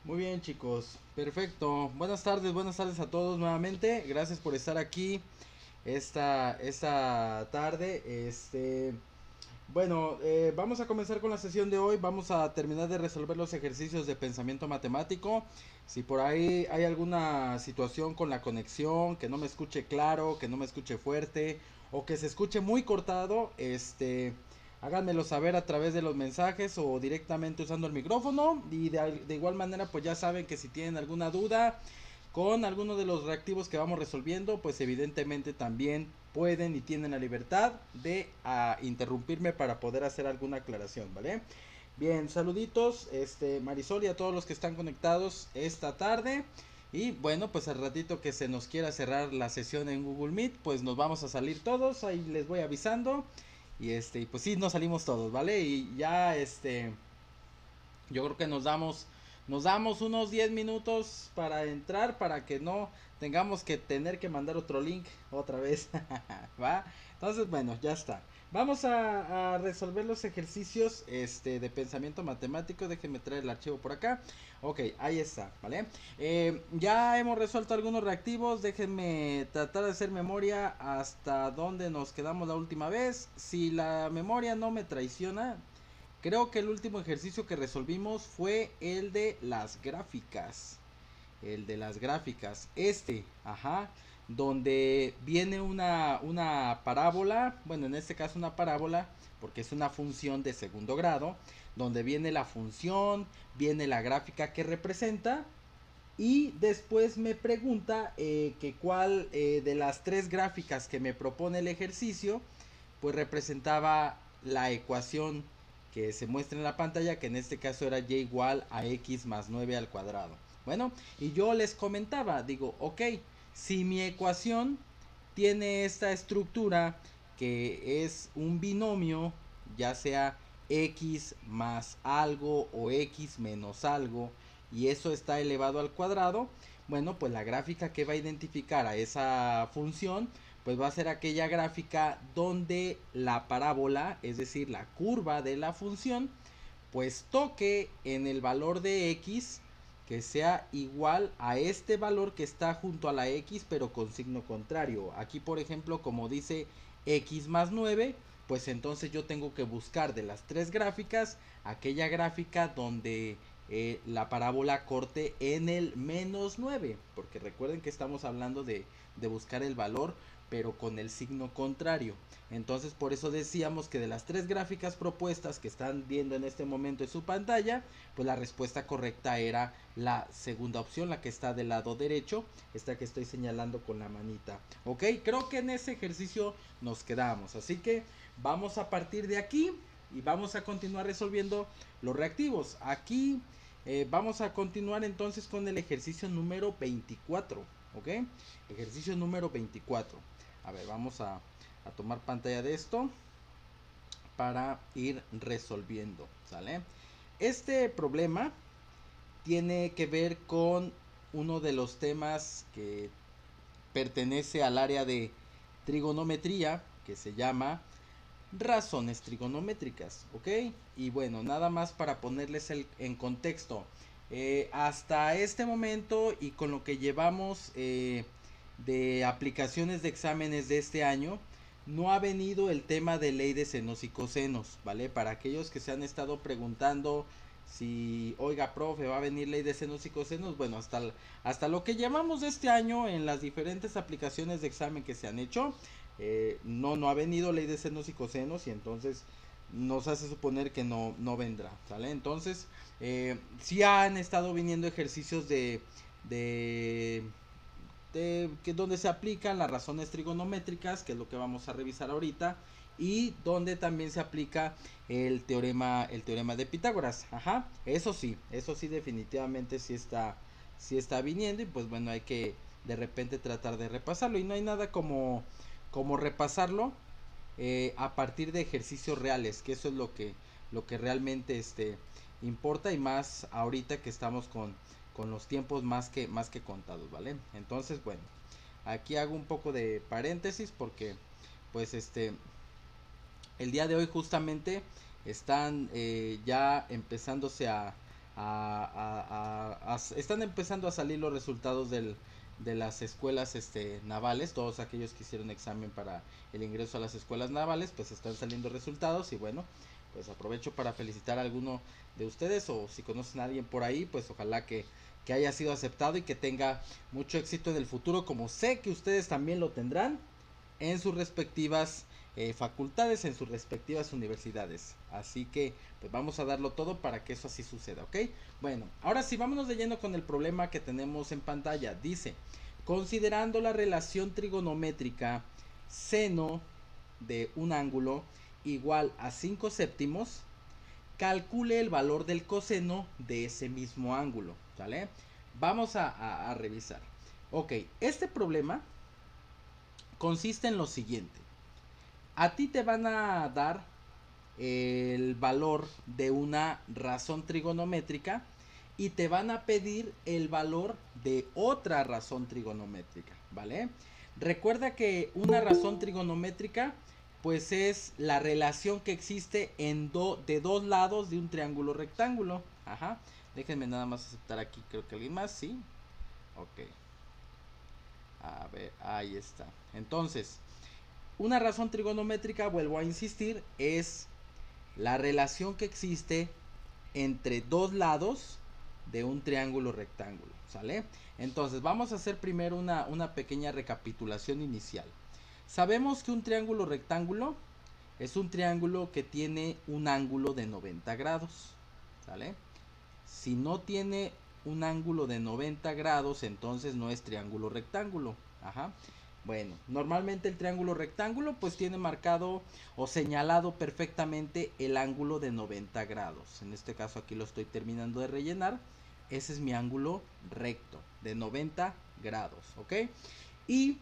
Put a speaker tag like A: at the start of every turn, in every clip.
A: Muy bien, chicos. Perfecto. Buenas tardes a todos nuevamente. Gracias por estar aquí esta tarde. Vamos a comenzar con la sesión de hoy. Vamos a terminar de resolver los ejercicios de pensamiento matemático. Si por ahí hay alguna situación con la conexión, que no me escuche claro, que no me escuche fuerte o que se escuche muy cortado, háganmelo saber a través de los mensajes o directamente usando el micrófono. Y de igual manera, pues ya saben que si tienen alguna duda con alguno de los reactivos que vamos resolviendo, pues evidentemente también pueden y tienen la libertad de interrumpirme para poder hacer alguna aclaración, ¿vale? Bien, saluditos, Marisol y a todos los que están conectados esta tarde. Y bueno, pues al ratito que se nos quiera cerrar la sesión en Google Meet, pues nos vamos a salir todos, ahí les voy avisando. Y pues sí, nos salimos todos, ¿vale? Y ya yo creo que nos damos unos 10 minutos para entrar para que no tengamos que tener que mandar otro link otra vez. ¿Va? Entonces, bueno, ya está. Vamos a resolver los ejercicios de pensamiento matemático. Déjenme traer el archivo por acá. Ok, ahí está, ¿vale? Ya hemos resuelto algunos reactivos. Déjenme tratar de hacer memoria hasta donde nos quedamos la última vez. Si la memoria no me traiciona, creo que el último ejercicio que resolvimos fue el de las gráficas. El de las gráficas. Ajá. Donde viene una parábola. Bueno, en este caso una parábola. Porque es una función de segundo grado. Donde viene la función. Viene la gráfica que representa. Y después me pregunta que cuál de las tres gráficas que me propone el ejercicio, pues representaba la ecuación que se muestra en la pantalla, que en este caso era y igual a x más 9 al cuadrado. Bueno, y yo les comentaba, digo, ok, si mi ecuación tiene esta estructura que es un binomio, ya sea x más algo o x menos algo, y eso está elevado al cuadrado, bueno, pues la gráfica que va a identificar a esa función, pues va a ser aquella gráfica donde la parábola, es decir, la curva de la función, pues toque en el valor de x que sea igual a este valor que está junto a la x pero con signo contrario. Aquí por ejemplo como dice x más 9, pues entonces yo tengo que buscar de las tres gráficas aquella gráfica donde la parábola corte en el menos 9, porque recuerden que estamos hablando de buscar el valor pero con el signo contrario. Entonces por eso decíamos que de las tres gráficas propuestas que están viendo en este momento en su pantalla, pues la respuesta correcta era la segunda opción, la que está del lado derecho, esta que estoy señalando con la manita. Ok, creo que en ese ejercicio nos quedamos, así que vamos a partir de aquí y vamos a continuar resolviendo los reactivos. Aquí vamos a continuar entonces con el ejercicio número 24. Ok, ejercicio número 24. A ver, vamos a tomar pantalla de esto para ir resolviendo, ¿sale? Este problema tiene que ver con uno de los temas que pertenece al área de trigonometría, que se llama razones trigonométricas, ¿ok? Y bueno, nada más para ponerles en contexto. Hasta este momento y con lo que llevamos de aplicaciones de exámenes de este año, no ha venido el tema de ley de senos y cosenos, ¿vale? Para aquellos que se han estado preguntando si, oiga, profe, va a venir ley de senos y cosenos, bueno, hasta lo que llevamos de este año en las diferentes aplicaciones de examen que se han hecho, no ha venido ley de senos y cosenos y entonces nos hace suponer que no vendrá, ¿sale? Entonces, sí han estado viniendo ejercicios de, que donde se aplican las razones trigonométricas, que es lo que vamos a revisar ahorita, y donde también se aplica el teorema de Pitágoras. Ajá, eso sí definitivamente sí está viniendo y pues bueno, hay que de repente tratar de repasarlo y no hay nada como repasarlo a partir de ejercicios reales, que eso es lo que realmente importa y más ahorita que estamos con los tiempos más que contados, ¿vale? Entonces, bueno, aquí hago un poco de paréntesis porque pues el día de hoy justamente están ya empezándose a están empezando a salir los resultados de las escuelas navales. Todos aquellos que hicieron examen para el ingreso a las escuelas navales, pues están saliendo resultados. Y bueno, pues aprovecho para felicitar a alguno de ustedes, o si conocen a alguien por ahí, pues ojalá que haya sido aceptado y que tenga mucho éxito en el futuro, como sé que ustedes también lo tendrán en sus respectivas facultades, en sus respectivas universidades. Así que pues vamos a darlo todo para que eso así suceda, ¿ok? Bueno, ahora sí, vámonos de lleno con el problema que tenemos en pantalla. Dice, considerando la relación trigonométrica seno de un ángulo igual a 5 séptimos, calcule el valor del coseno de ese mismo ángulo, ¿sale? Vamos a revisar. Ok, este problema consiste en lo siguiente. A ti te van a dar el valor de una razón trigonométrica y te van a pedir el valor de otra razón trigonométrica, ¿vale? Recuerda que una razón trigonométrica pues es la relación que existe de dos lados de un triángulo rectángulo. Ajá. Déjenme nada más aceptar aquí, creo que alguien más, ¿sí? Ok. A ver, ahí está. Entonces, una razón trigonométrica, vuelvo a insistir, es la relación que existe entre dos lados de un triángulo rectángulo, ¿sale? Entonces vamos a hacer primero una pequeña recapitulación inicial. Sabemos que un triángulo rectángulo es un triángulo que tiene un ángulo de 90 grados, ¿sale? Si no tiene un ángulo de 90 grados, entonces no es triángulo rectángulo. Ajá. Bueno, normalmente el triángulo rectángulo pues tiene marcado o señalado perfectamente el ángulo de 90 grados. En este caso aquí lo estoy terminando de rellenar. Ese es mi ángulo recto de 90 grados, ¿ok? Y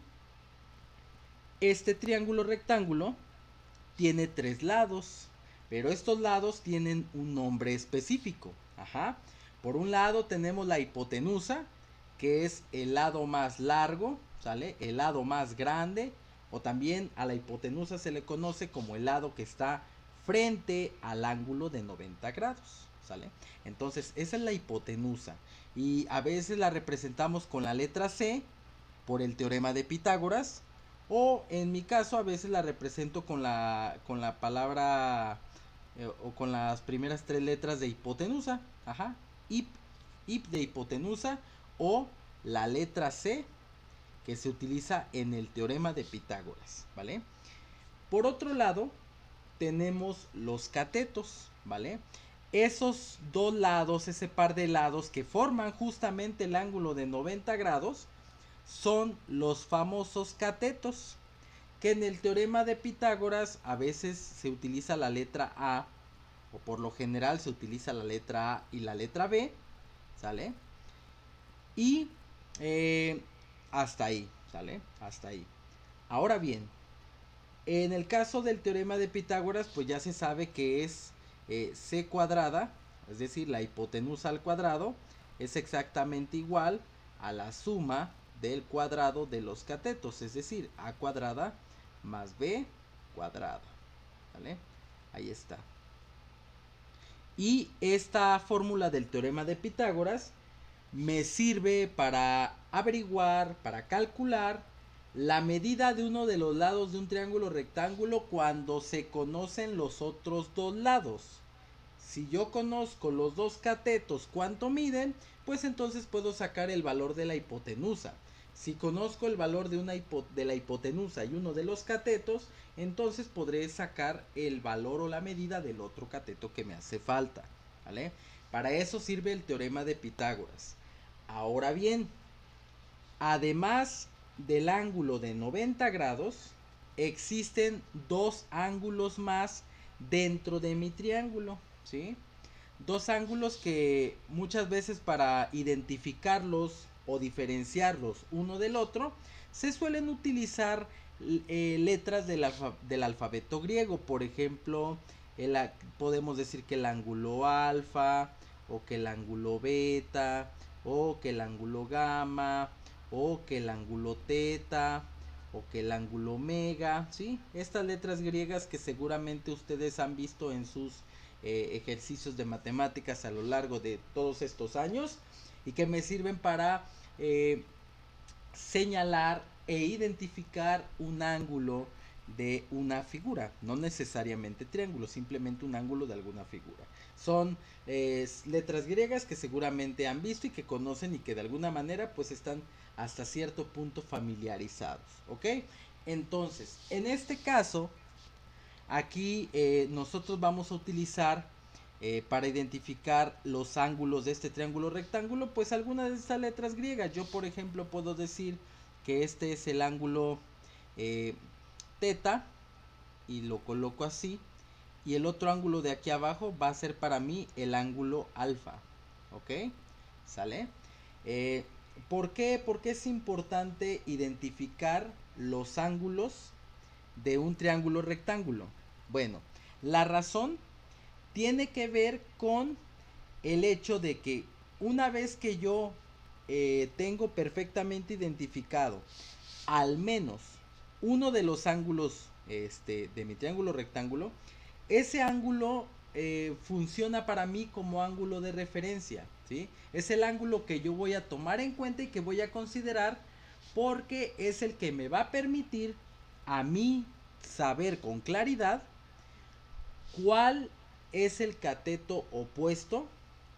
A: este triángulo rectángulo tiene tres lados, pero estos lados tienen un nombre específico. Ajá. Por un lado tenemos la hipotenusa, que es el lado más largo, ¿sale? El lado más grande, o también a la hipotenusa se le conoce como el lado que está frente al ángulo de 90 grados, ¿sale? Entonces, esa es la hipotenusa y a veces la representamos con la letra C por el teorema de Pitágoras, o en mi caso a veces la represento con la palabra o con las primeras tres letras de hipotenusa. Ajá. Hip, hip de hipotenusa, o la letra C que se utiliza en el teorema de Pitágoras, ¿vale? Por otro lado, tenemos los catetos, ¿vale? Esos dos lados, ese par de lados que forman justamente el ángulo de 90 grados, son los famosos catetos, que en el teorema de Pitágoras a veces se utiliza la letra A, o por lo general se utiliza la letra A y la letra B, ¿sale? Y hasta ahí, ¿sale? Hasta ahí. Ahora bien, en el caso del teorema de Pitágoras, pues ya se sabe que es C cuadrada, es decir, la hipotenusa al cuadrado, es exactamente igual a la suma del cuadrado de los catetos, es decir, A cuadrada más B cuadrada, ¿vale? Ahí está. Y esta fórmula del teorema de Pitágoras me sirve para averiguar, para calcular la medida de uno de los lados de un triángulo rectángulo cuando se conocen los otros dos lados. Si yo conozco los dos catetos cuánto miden, pues entonces puedo sacar el valor de la hipotenusa. Si conozco el valor de la hipotenusa y uno de los catetos, entonces podré sacar el valor o la medida del otro cateto que me hace falta, ¿vale? Para eso sirve el teorema de Pitágoras. Ahora bien, además del ángulo de 90 grados, existen dos ángulos más dentro de mi triángulo, ¿sí? Dos ángulos que muchas veces para identificarlos o diferenciarlos uno del otro, se suelen utilizar letras del alfabeto griego. Por ejemplo, podemos decir que el ángulo alfa, o que el ángulo beta, o que el ángulo gamma, o que el ángulo teta, o que el ángulo omega, ¿sí? Estas letras griegas que seguramente ustedes han visto en sus ejercicios de matemáticas a lo largo de todos estos años. y que me sirven para señalar e identificar un ángulo de una figura, no necesariamente triángulo, simplemente un ángulo de alguna figura. Son letras griegas que seguramente han visto y que conocen y que de alguna manera pues están hasta cierto punto familiarizados, ¿ok? Entonces, en este caso, aquí nosotros vamos a utilizar para identificar los ángulos de este triángulo rectángulo, pues algunas de estas letras griegas. Yo, por ejemplo, puedo decir que este es el ángulo teta y lo coloco así. Y el otro ángulo de aquí abajo va a ser para mí el ángulo alfa. ¿Ok? ¿Sale? ¿Por qué? Porque es importante identificar los ángulos de un triángulo rectángulo. Bueno, la razón tiene que ver con el hecho de que una vez que yo tengo perfectamente identificado al menos uno de los ángulos de mi triángulo rectángulo, ese ángulo funciona para mí como ángulo de referencia, ¿sí? Es el ángulo que yo voy a tomar en cuenta y que voy a considerar porque es el que me va a permitir a mí saber con claridad cuál es el cateto opuesto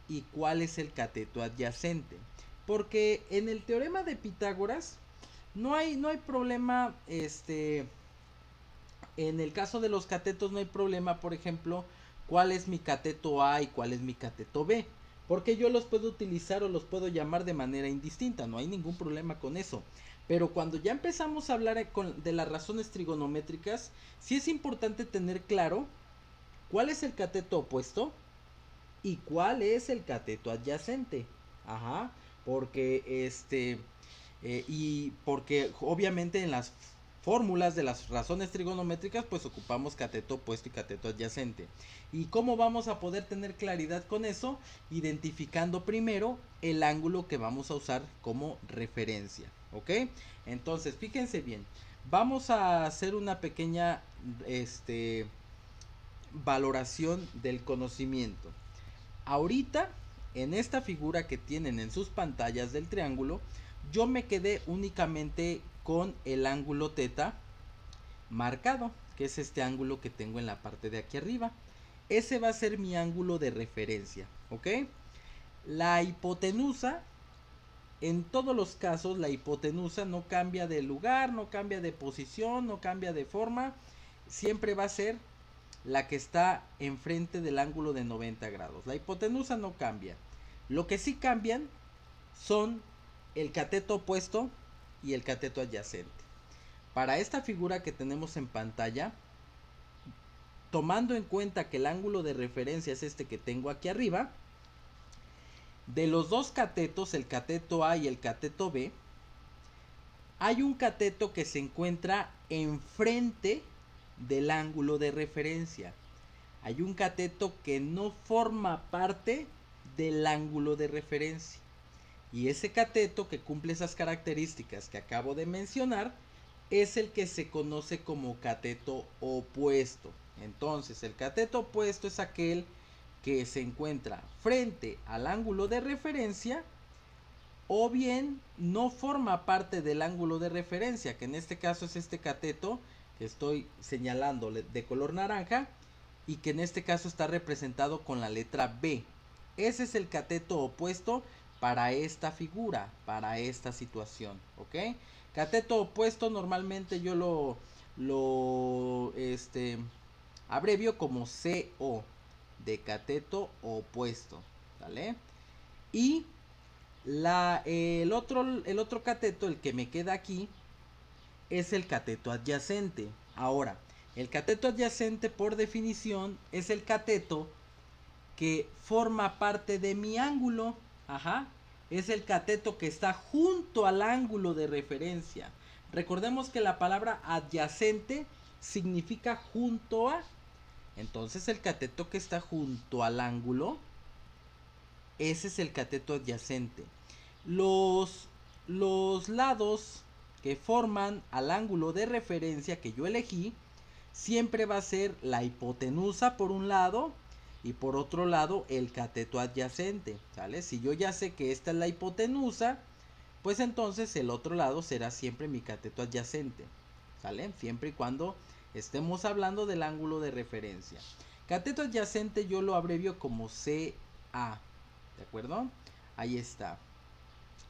A: y cuál es el cateto adyacente. Porque en el teorema de Pitágoras no hay problema, en el caso de los catetos no hay problema, por ejemplo, cuál es mi cateto A y cuál es mi cateto B. Porque yo los puedo utilizar o los puedo llamar de manera indistinta, no hay ningún problema con eso. Pero cuando ya empezamos a hablar de las razones trigonométricas, sí es importante tener claro cuál es el cateto opuesto y cuál es el cateto adyacente. Ajá, porque y porque obviamente en las fórmulas de las razones trigonométricas pues ocupamos cateto opuesto y cateto adyacente. ¿Y cómo vamos a poder tener claridad con eso? Identificando primero el ángulo que vamos a usar como referencia, ¿ok? Entonces, fíjense bien, vamos a hacer una pequeña valoración del conocimiento. Ahorita, en esta figura que tienen en sus pantallas del triángulo, yo me quedé únicamente con el ángulo teta marcado, que es este ángulo que tengo en la parte de aquí arriba. Ese va a ser mi ángulo de referencia, ¿ok? La hipotenusa, en todos los casos, la hipotenusa no cambia de lugar, no cambia de posición, no cambia de forma. Siempre va a ser la que está enfrente del ángulo de 90 grados. La hipotenusa no cambia. Lo que sí cambian son el cateto opuesto y el cateto adyacente. Para esta figura que tenemos en pantalla, tomando en cuenta que el ángulo de referencia es este que tengo aquí arriba, de los dos catetos, el cateto A y el cateto B, hay un cateto que se encuentra enfrente del ángulo de referencia. Hay un cateto que no forma parte del ángulo de referencia. Y ese cateto que cumple esas características que acabo de mencionar es el que se conoce como cateto opuesto. Entonces, el cateto opuesto es aquel que se encuentra frente al ángulo de referencia o bien no forma parte del ángulo de referencia, que en este caso es este cateto que estoy señalando de color naranja y que en este caso está representado con la letra B. Ese es el cateto opuesto para esta figura, para esta situación, ¿ok? Cateto opuesto normalmente yo lo abrevio como CO, de cateto opuesto, ¿vale? Y el otro cateto, el que me queda aquí, es el cateto adyacente. Ahora, el cateto adyacente por definición es el cateto que forma parte de mi ángulo. Ajá. Es el cateto que está junto al ángulo de referencia. Recordemos que la palabra adyacente significa junto a. Entonces el cateto que está junto al ángulo, ese es el cateto adyacente. Los lados que forman al ángulo de referencia que yo elegí siempre va a ser la hipotenusa por un lado y por otro lado el cateto adyacente, ¿sale? Si yo ya sé que esta es la hipotenusa, pues entonces el otro lado será siempre mi cateto adyacente, ¿sale? Siempre y cuando estemos hablando del ángulo de referencia. Cateto adyacente yo lo abrevio como CA, ¿de acuerdo? Ahí está.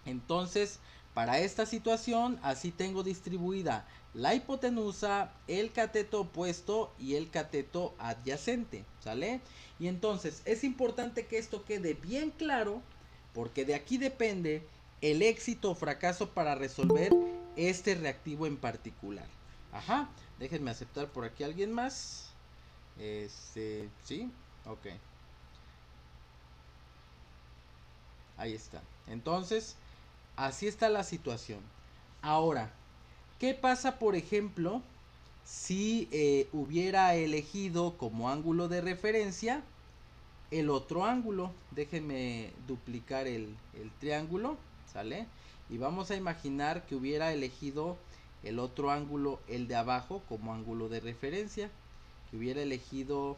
A: Entonces, para esta situación, así tengo distribuida la hipotenusa, el cateto opuesto y el cateto adyacente, ¿sale? Y entonces, es importante que esto quede bien claro, porque de aquí depende el éxito o fracaso para resolver este reactivo en particular. Ajá, déjenme aceptar por aquí a alguien más. Sí, ok. Ahí está. Entonces, así está la situación. Ahora, ¿qué pasa, por ejemplo, si hubiera elegido como ángulo de referencia el otro ángulo? Déjenme duplicar el triángulo, ¿sale? Y vamos a imaginar que hubiera elegido el otro ángulo, el de abajo, como ángulo de referencia. Que hubiera elegido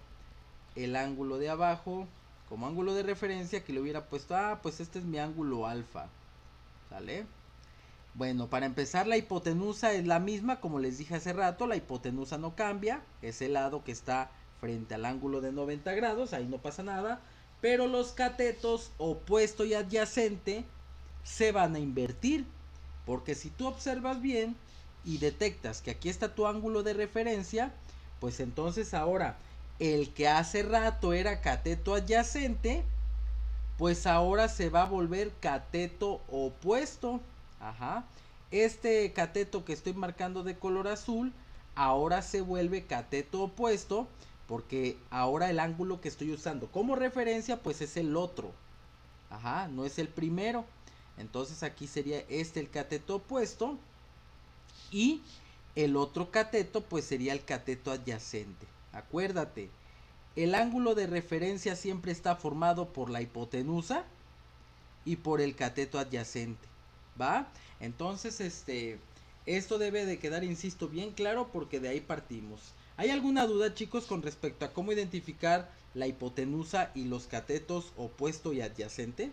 A: el ángulo de abajo como ángulo de referencia, que le hubiera puesto, pues este es mi ángulo alfa, ¿sale? Bueno, para empezar, la hipotenusa es la misma, como les dije hace rato, la hipotenusa no cambia, es el lado que está frente al ángulo de 90 grados, ahí no pasa nada, pero los catetos opuesto y adyacente se van a invertir, porque si tú observas bien y detectas que aquí está tu ángulo de referencia, pues entonces ahora el que hace rato era cateto adyacente, pues ahora se va a volver cateto opuesto. Ajá. Este cateto que estoy marcando de color azul, ahora se vuelve cateto opuesto, porque ahora el ángulo que estoy usando como referencia, pues es el otro. Ajá, no es el primero. Entonces aquí sería este el cateto opuesto. Y el otro cateto, pues sería el cateto adyacente. Acuérdate, el ángulo de referencia siempre está formado por la hipotenusa y por el cateto adyacente, ¿va? Entonces, esto debe de quedar, insisto, bien claro, porque de ahí partimos. ¿Hay alguna duda, chicos, con respecto a cómo identificar la hipotenusa y los catetos opuesto y adyacente?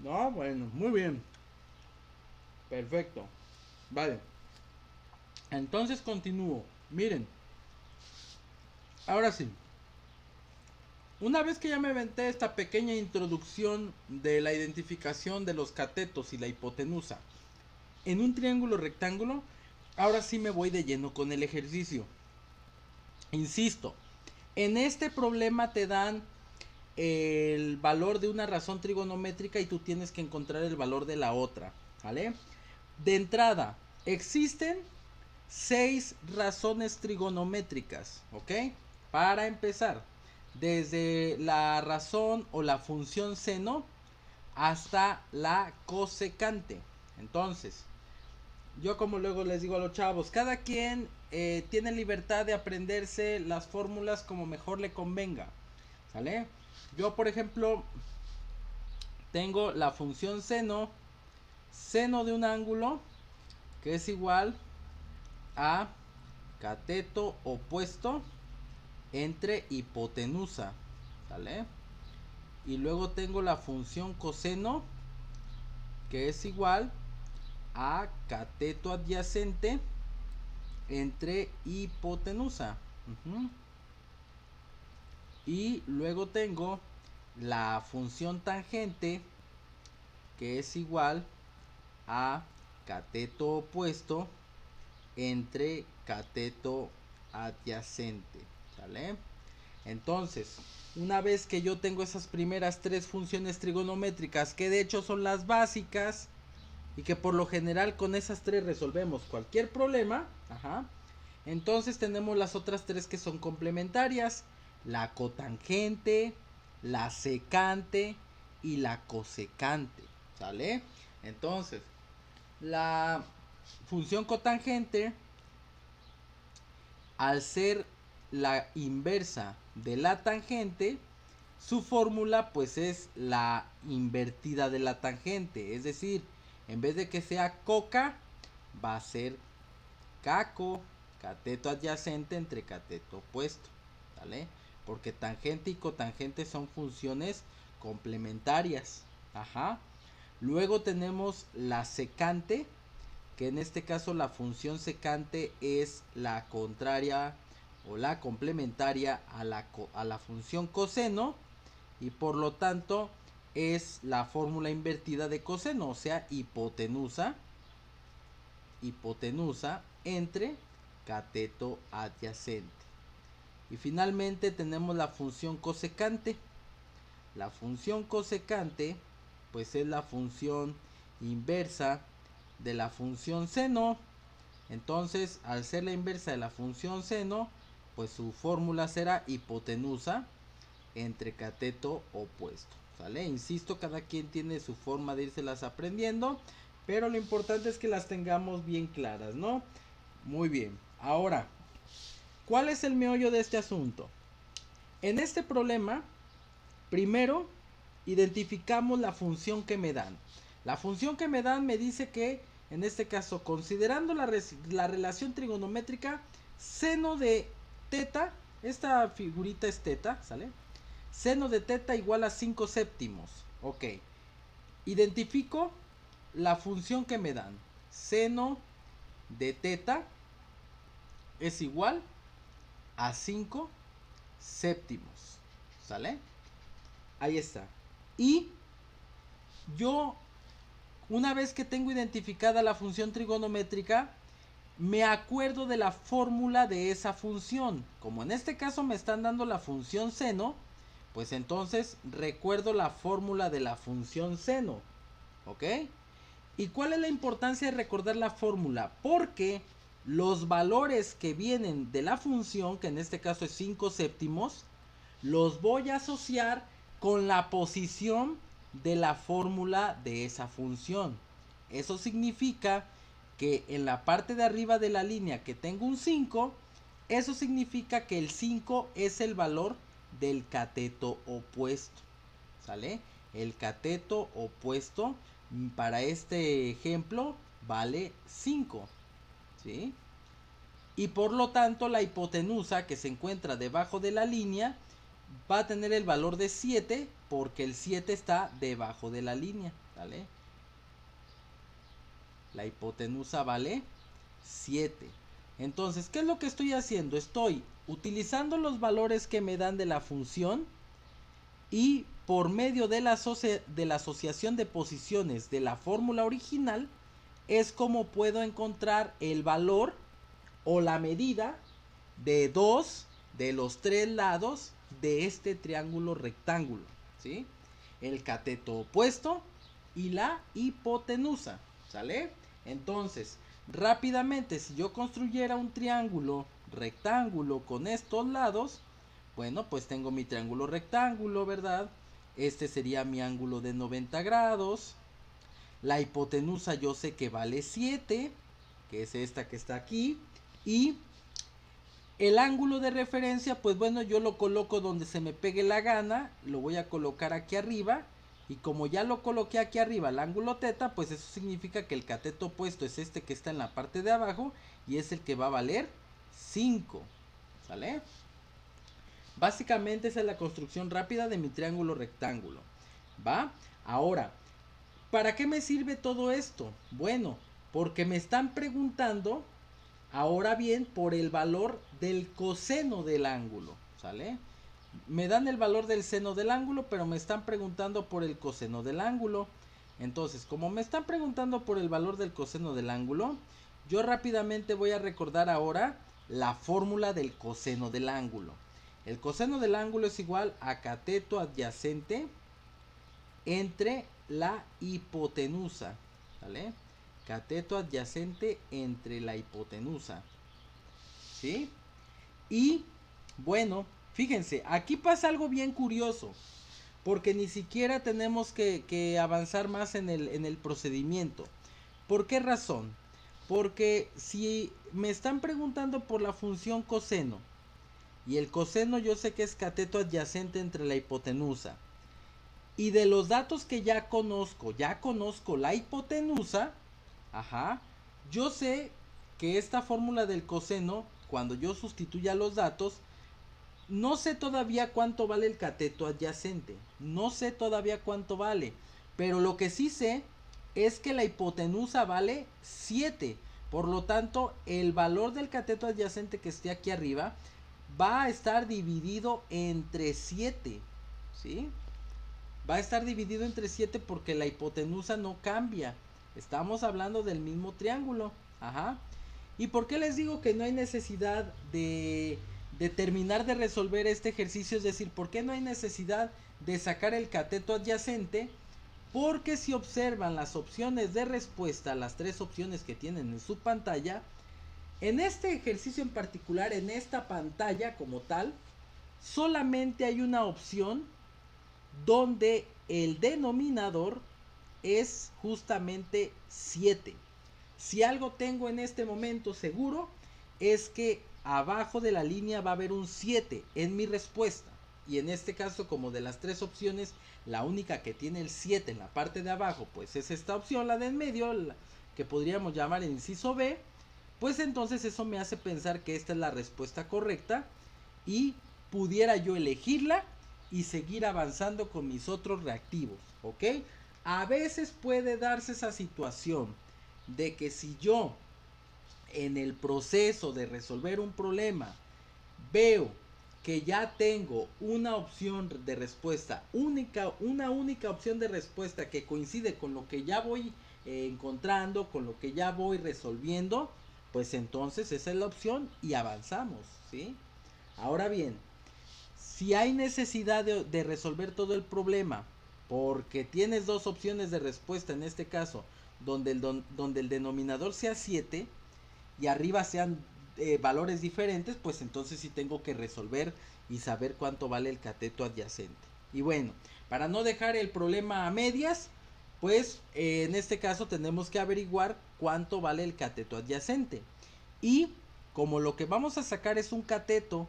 A: No, bueno, muy bien. Perfecto. Vale. Entonces continúo. Miren, ahora sí. Una vez que ya me aventé esta pequeña introducción de la identificación de los catetos y la hipotenusa en un triángulo rectángulo, ahora sí me voy de lleno con el ejercicio. Insisto, en este problema te dan el valor de una razón trigonométrica y tú tienes que encontrar el valor de la otra, ¿vale? De entrada, existen 6 razones trigonométricas, ¿ok? Para empezar, desde la razón o la función seno hasta la cosecante. Entonces, yo como luego les digo a los chavos, cada quien tiene libertad de aprenderse las fórmulas como mejor le convenga, ¿sale? Yo, por ejemplo, tengo la función seno, seno de un ángulo, que es igual a cateto opuesto entre hipotenusa, ¿sale? Y luego tengo la función coseno, que es igual a cateto adyacente entre hipotenusa. Y luego tengo la función tangente, que es igual a cateto opuesto entre cateto adyacente, ¿sale? Entonces, una vez que yo tengo esas primeras 3 funciones trigonométricas, que de hecho son las básicas y que por lo general con esas 3 resolvemos cualquier problema, ajá, entonces tenemos las otras 3 que son complementarias: la cotangente, la secante y la cosecante, ¿sale? Entonces, la función cotangente al ser la inversa de la tangente, su fórmula pues es la invertida de la tangente. Es decir, en vez de que sea coca, va a ser caco, cateto adyacente entre cateto opuesto, ¿vale? Porque tangente y cotangente son funciones complementarias. Ajá. Luego tenemos la secante, que en este caso la función secante es la contraria o la complementaria a la función coseno, y por lo tanto es la fórmula invertida de coseno, o sea, hipotenusa entre cateto adyacente. Y finalmente tenemos la función cosecante. La función cosecante pues es la función inversa de la función seno. Entonces, al ser la inversa de la función seno, pues su fórmula será hipotenusa entre cateto opuesto, ¿sale? Insisto, cada quien tiene su forma de irselas aprendiendo, pero lo importante es que las tengamos bien claras, ¿no? Muy bien. Ahora, ¿cuál es el meollo de este asunto? En este problema, primero identificamos la función que me dan. La función que me dan me dice que, en este caso, considerando la relación trigonométrica, seno de teta, esta figurita es teta, ¿sale? Seno de teta igual a 5 séptimos. Ok. Identifico la función que me dan. Seno de teta es igual a 5 séptimos. ¿Sale? Ahí está. Y yo, una vez que tengo identificada la función trigonométrica, me acuerdo de la fórmula de esa función. Como en este caso me están dando la función seno, pues entonces recuerdo la fórmula de la función seno. ¿Ok? ¿Y cuál es la importancia de recordar la fórmula? Porque los valores que vienen de la función, que en este caso es 5 séptimos, los voy a asociar con la posición de la fórmula de esa función. Eso significa que en la parte de arriba de la línea que tengo un 5, eso significa que el 5 es el valor del cateto opuesto. ¿Sale? El cateto opuesto para este ejemplo vale 5. ¿Sí? Y por lo tanto la hipotenusa que se encuentra debajo de la línea va a tener el valor de 7 porque el 7 está debajo de la línea. ¿Vale? La hipotenusa vale 7. Entonces, ¿qué es lo que estoy haciendo? Estoy utilizando los valores que me dan de la función y por medio de la asociación de posiciones de la fórmula original es como puedo encontrar el valor o la medida de dos de los tres lados de este triángulo rectángulo, ¿sí? El cateto opuesto y la hipotenusa, ¿sale? Entonces, rápidamente, si yo construyera un triángulo rectángulo con estos lados, bueno, pues tengo mi triángulo rectángulo, ¿verdad? Este sería mi ángulo de 90 grados. La hipotenusa yo sé que vale 7, que es esta que está aquí. Y el ángulo de referencia, pues bueno, yo lo coloco donde se me pegue la gana. Lo voy a colocar aquí arriba. Y como ya lo coloqué aquí arriba, el ángulo teta, pues eso significa que el cateto opuesto es este que está en la parte de abajo. Y es el que va a valer 5. ¿Sale? Básicamente esa es la construcción rápida de mi triángulo rectángulo. ¿Va? Ahora, ¿para qué me sirve todo esto? Bueno, porque me están preguntando, ahora bien, por el valor del coseno del ángulo. ¿Sale? Me dan el valor del seno del ángulo, pero me están preguntando por el coseno del ángulo. Entonces, como me están preguntando por el valor del coseno del ángulo, yo rápidamente voy a recordar ahora la fórmula del coseno del ángulo. El coseno del ángulo es igual a cateto adyacente entre la hipotenusa. ¿Vale? Cateto adyacente entre la hipotenusa. ¿Sí? Y bueno, fíjense, aquí pasa algo bien curioso. Porque ni siquiera tenemos que avanzar más en el procedimiento. ¿Por qué razón? Porque si me están preguntando por la función coseno, y el coseno yo sé que es cateto adyacente entre la hipotenusa, y de los datos que ya conozco la hipotenusa, ajá, yo sé que esta fórmula del coseno, cuando yo sustituya los datos, no sé todavía cuánto vale el cateto adyacente, no sé todavía cuánto vale, pero lo que sí sé es que la hipotenusa vale 7. Por lo tanto, el valor del cateto adyacente que esté aquí arriba va a estar dividido entre 7, ¿sí? Va a estar dividido entre 7 porque la hipotenusa no cambia. Estamos hablando del mismo triángulo. Ajá. ¿Y por qué les digo que no hay necesidad de terminar de resolver este ejercicio? Es decir, ¿por qué no hay necesidad de sacar el cateto adyacente? Porque si observan las opciones de respuesta, las tres opciones que tienen en su pantalla, en este ejercicio en particular, en esta pantalla como tal, solamente hay una opción donde el denominador es justamente 7. Si algo tengo en este momento seguro es que abajo de la línea va a haber un 7 en mi respuesta. Y en este caso, como de las tres opciones, la única que tiene el 7 en la parte de abajo, pues es esta opción, la de en medio, la que podríamos llamar el inciso B. Pues entonces eso me hace pensar que esta es la respuesta correcta y pudiera yo elegirla y seguir avanzando con mis otros reactivos, ¿ok? A veces puede darse esa situación de que si yo en el proceso de resolver un problema veo que ya tengo una opción de respuesta única, una única opción de respuesta que coincide con lo que ya voy encontrando, con lo que ya voy resolviendo, pues entonces esa es la opción y avanzamos, ¿sí? Ahora bien, si hay necesidad de resolver todo el problema, porque tienes dos opciones de respuesta en este caso, donde el denominador sea 7 y arriba sean valores diferentes, pues entonces sí tengo que resolver y saber cuánto vale el cateto adyacente. Y bueno, para no dejar el problema a medias, pues en este caso tenemos que averiguar cuánto vale el cateto adyacente. Y como lo que vamos a sacar es un cateto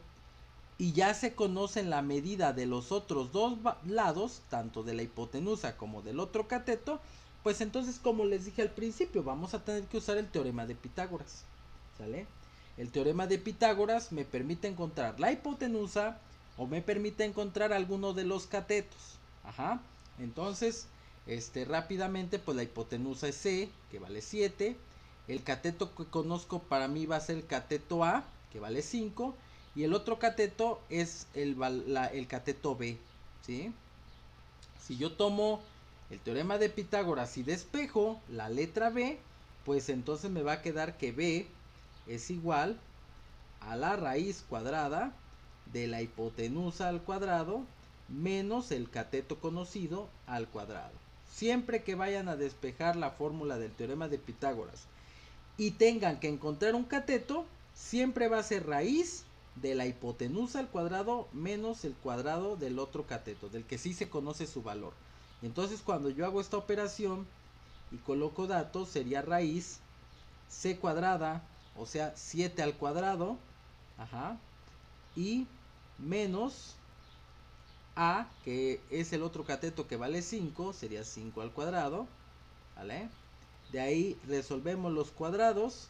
A: y ya se conocen la medida de los otros dos lados, tanto de la hipotenusa como del otro cateto, pues entonces, como les dije al principio, vamos a tener que usar el teorema de Pitágoras, ¿sale? El teorema de Pitágoras me permite encontrar la hipotenusa o me permite encontrar alguno de los catetos. Ajá. Entonces, rápidamente, pues la hipotenusa es C, que vale 7. El cateto que conozco para mí va a ser el cateto A, que vale 5. Y el otro cateto es el cateto B, ¿sí? Si yo tomo el teorema de Pitágoras y despejo la letra B, pues entonces me va a quedar que B es igual a la raíz cuadrada de la hipotenusa al cuadrado menos el cateto conocido al cuadrado. Siempre que vayan a despejar la fórmula del teorema de Pitágoras y tengan que encontrar un cateto, siempre va a ser raíz de la hipotenusa al cuadrado menos el cuadrado del otro cateto, del que sí se conoce su valor. Entonces cuando yo hago esta operación y coloco datos, sería raíz c cuadrada, o sea 7 al cuadrado, ajá, y menos a, que es el otro cateto que vale 5, sería 5 al cuadrado, ¿vale? De ahí resolvemos los cuadrados,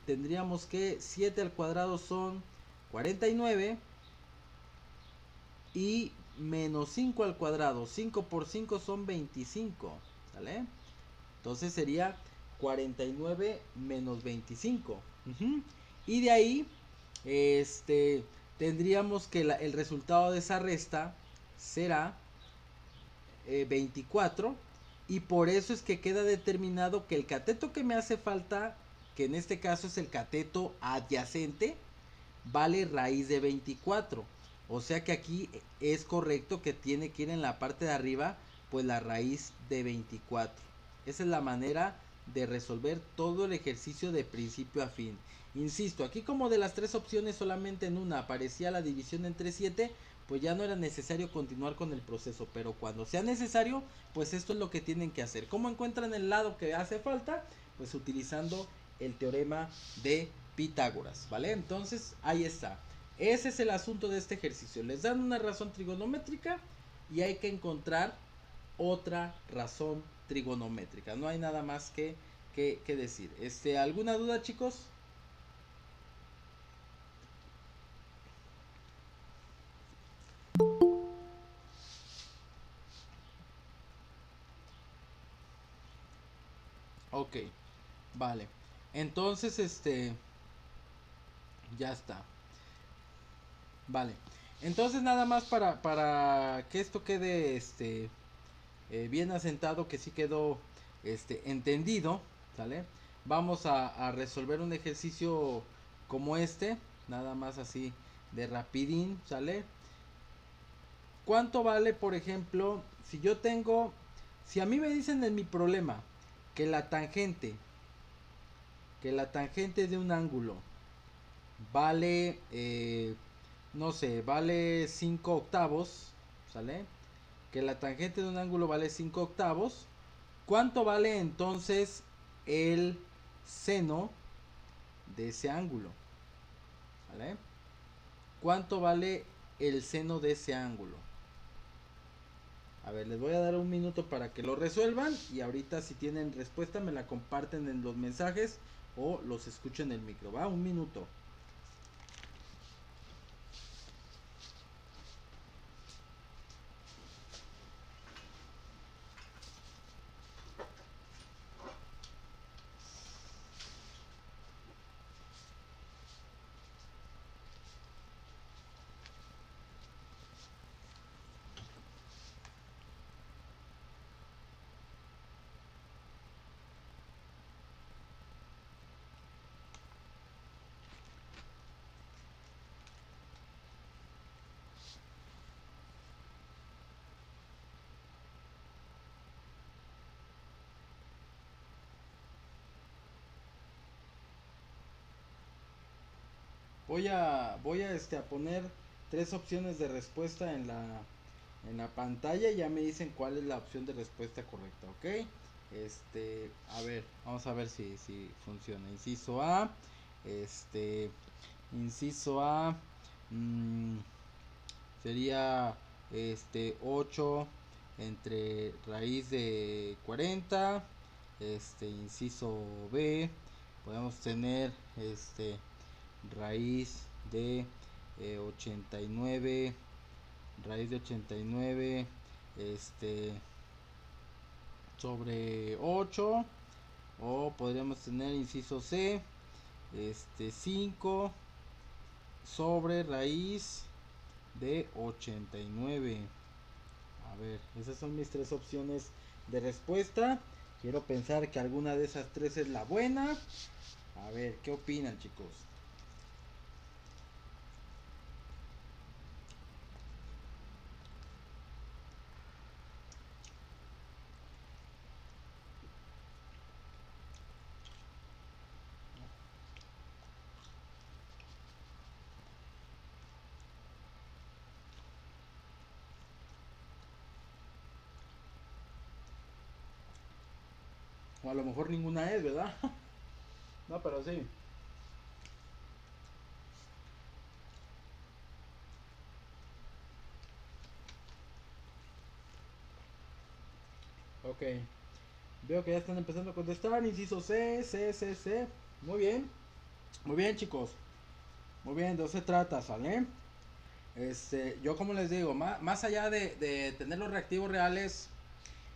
A: tendríamos que 7 al cuadrado son 49 y menos 5 al cuadrado, 5 por 5 son 25, ¿sale? Entonces sería 49 menos 25. Y de ahí, tendríamos que el resultado de esa resta será 24. Y por eso es que queda determinado que el cateto que me hace falta, que en este caso es el cateto adyacente, vale raíz de 24. O sea que aquí es correcto que tiene que ir en la parte de arriba, pues la raíz de 24. Esa es la manera de resolver todo el ejercicio de principio a fin. Insisto, aquí como de las tres opciones solamente en una aparecía la división entre 7, pues ya no era necesario continuar con el proceso. Pero cuando sea necesario, pues esto es lo que tienen que hacer. ¿Cómo encuentran el lado que hace falta? Pues utilizando el teorema de Pitágoras, ¿vale? Entonces, ahí está. Ese es el asunto de este ejercicio. Les dan una razón trigonométrica y hay que encontrar otra razón trigonométrica. No hay nada más que decir. ¿Alguna duda, chicos? Ok, vale. Entonces, ya está. Vale. Entonces nada más para que esto quede bien asentado, que sí quedó entendido, ¿sale? Vamos a resolver un ejercicio como este, nada más así de rapidín, ¿sale? ¿Cuánto vale, por ejemplo, si a mí me dicen en mi problema que la tangente de un ángulo vale, no sé, vale 5 octavos, ¿sale? Que la tangente de un ángulo vale 5 octavos. ¿Cuánto vale entonces el seno de ese ángulo? ¿Vale? ¿Cuánto vale el seno de ese ángulo? A ver, les voy a dar un minuto para que lo resuelvan y ahorita si tienen respuesta me la comparten en los mensajes o los escuchen en el micro. Va, un minuto. Voy a poner tres opciones de respuesta en la pantalla y ya me dicen cuál es la opción de respuesta correcta, ¿ok? A ver, vamos a ver si funciona. Este, Inciso A, mm, sería 8 entre raíz de 40. Inciso B, podemos tener raíz de 89, raíz de 89 este sobre 8, o podríamos tener inciso C, 5 sobre raíz de 89. A ver, esas son mis tres opciones de respuesta. Quiero pensar que alguna de esas tres es la buena. A ver, ¿qué opinan, chicos? O a lo mejor ninguna es, ¿verdad? No, pero sí. Ok. Veo que ya están empezando a contestar. Inciso C, C, C, C. Muy bien. Muy bien, chicos. Muy bien, de eso se trata, ¿sale? Yo como les digo, más allá de tener los reactivos reales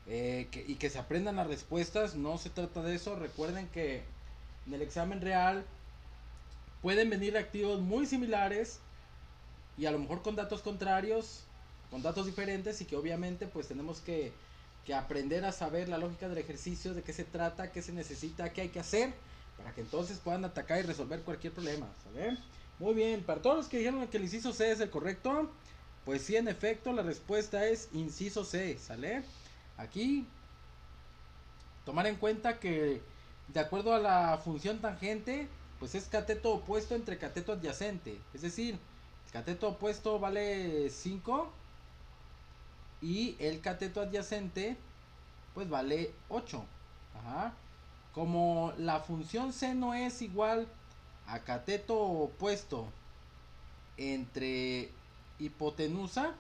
A: y que se aprendan las respuestas, no se trata de eso. Recuerden que en el examen real pueden venir reactivos muy similares y a lo mejor con datos contrarios, con datos diferentes y que obviamente pues tenemos que aprender a saber la lógica del ejercicio, de qué se trata, qué se necesita, qué hay que hacer para que entonces puedan atacar y resolver cualquier problema, ¿sale? Muy bien, para todos los que dijeron que el inciso C es el correcto, pues sí, en efecto, la respuesta es inciso C, ¿sale? Aquí, tomar en cuenta que de acuerdo a la función tangente, pues es cateto opuesto entre cateto adyacente. Es decir, el cateto opuesto vale 5 y el cateto adyacente pues vale 8. Ajá. como la función seno es igual a cateto opuesto entre hipotenusa,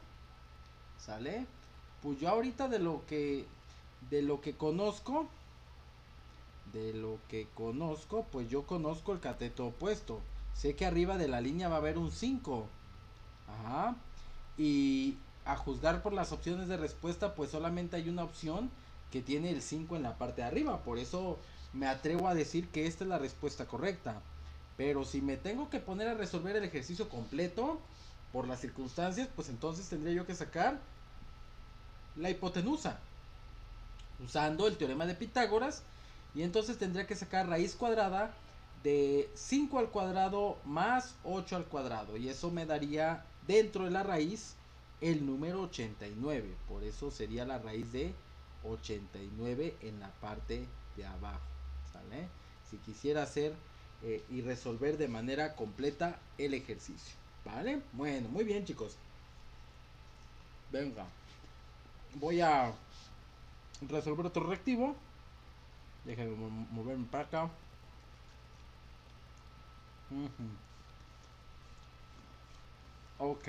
A: ¿sale? Pues yo ahorita de lo que conozco, pues yo conozco el cateto opuesto. Sé que arriba de la línea va a haber un 5. Ajá. Y a juzgar por las opciones de respuesta, pues solamente hay una opción que tiene el 5 en la parte de arriba. Por eso me atrevo a decir que esta es la respuesta correcta. Pero si me tengo que poner a resolver el ejercicio completo, por las circunstancias, pues entonces tendría yo que sacar la hipotenusa, usando el teorema de Pitágoras. Y entonces tendría que sacar raíz cuadrada de 5 al cuadrado más 8 al cuadrado. Y eso me daría dentro de la raíz el número 89. Por eso sería la raíz de 89 en la parte de abajo. ¿Sale? Si quisiera hacer y resolver de manera completa el ejercicio. ¿Vale? Bueno, muy bien, chicos. Venga. Voy a resolver otro reactivo. Déjenme moverme para acá. Ok.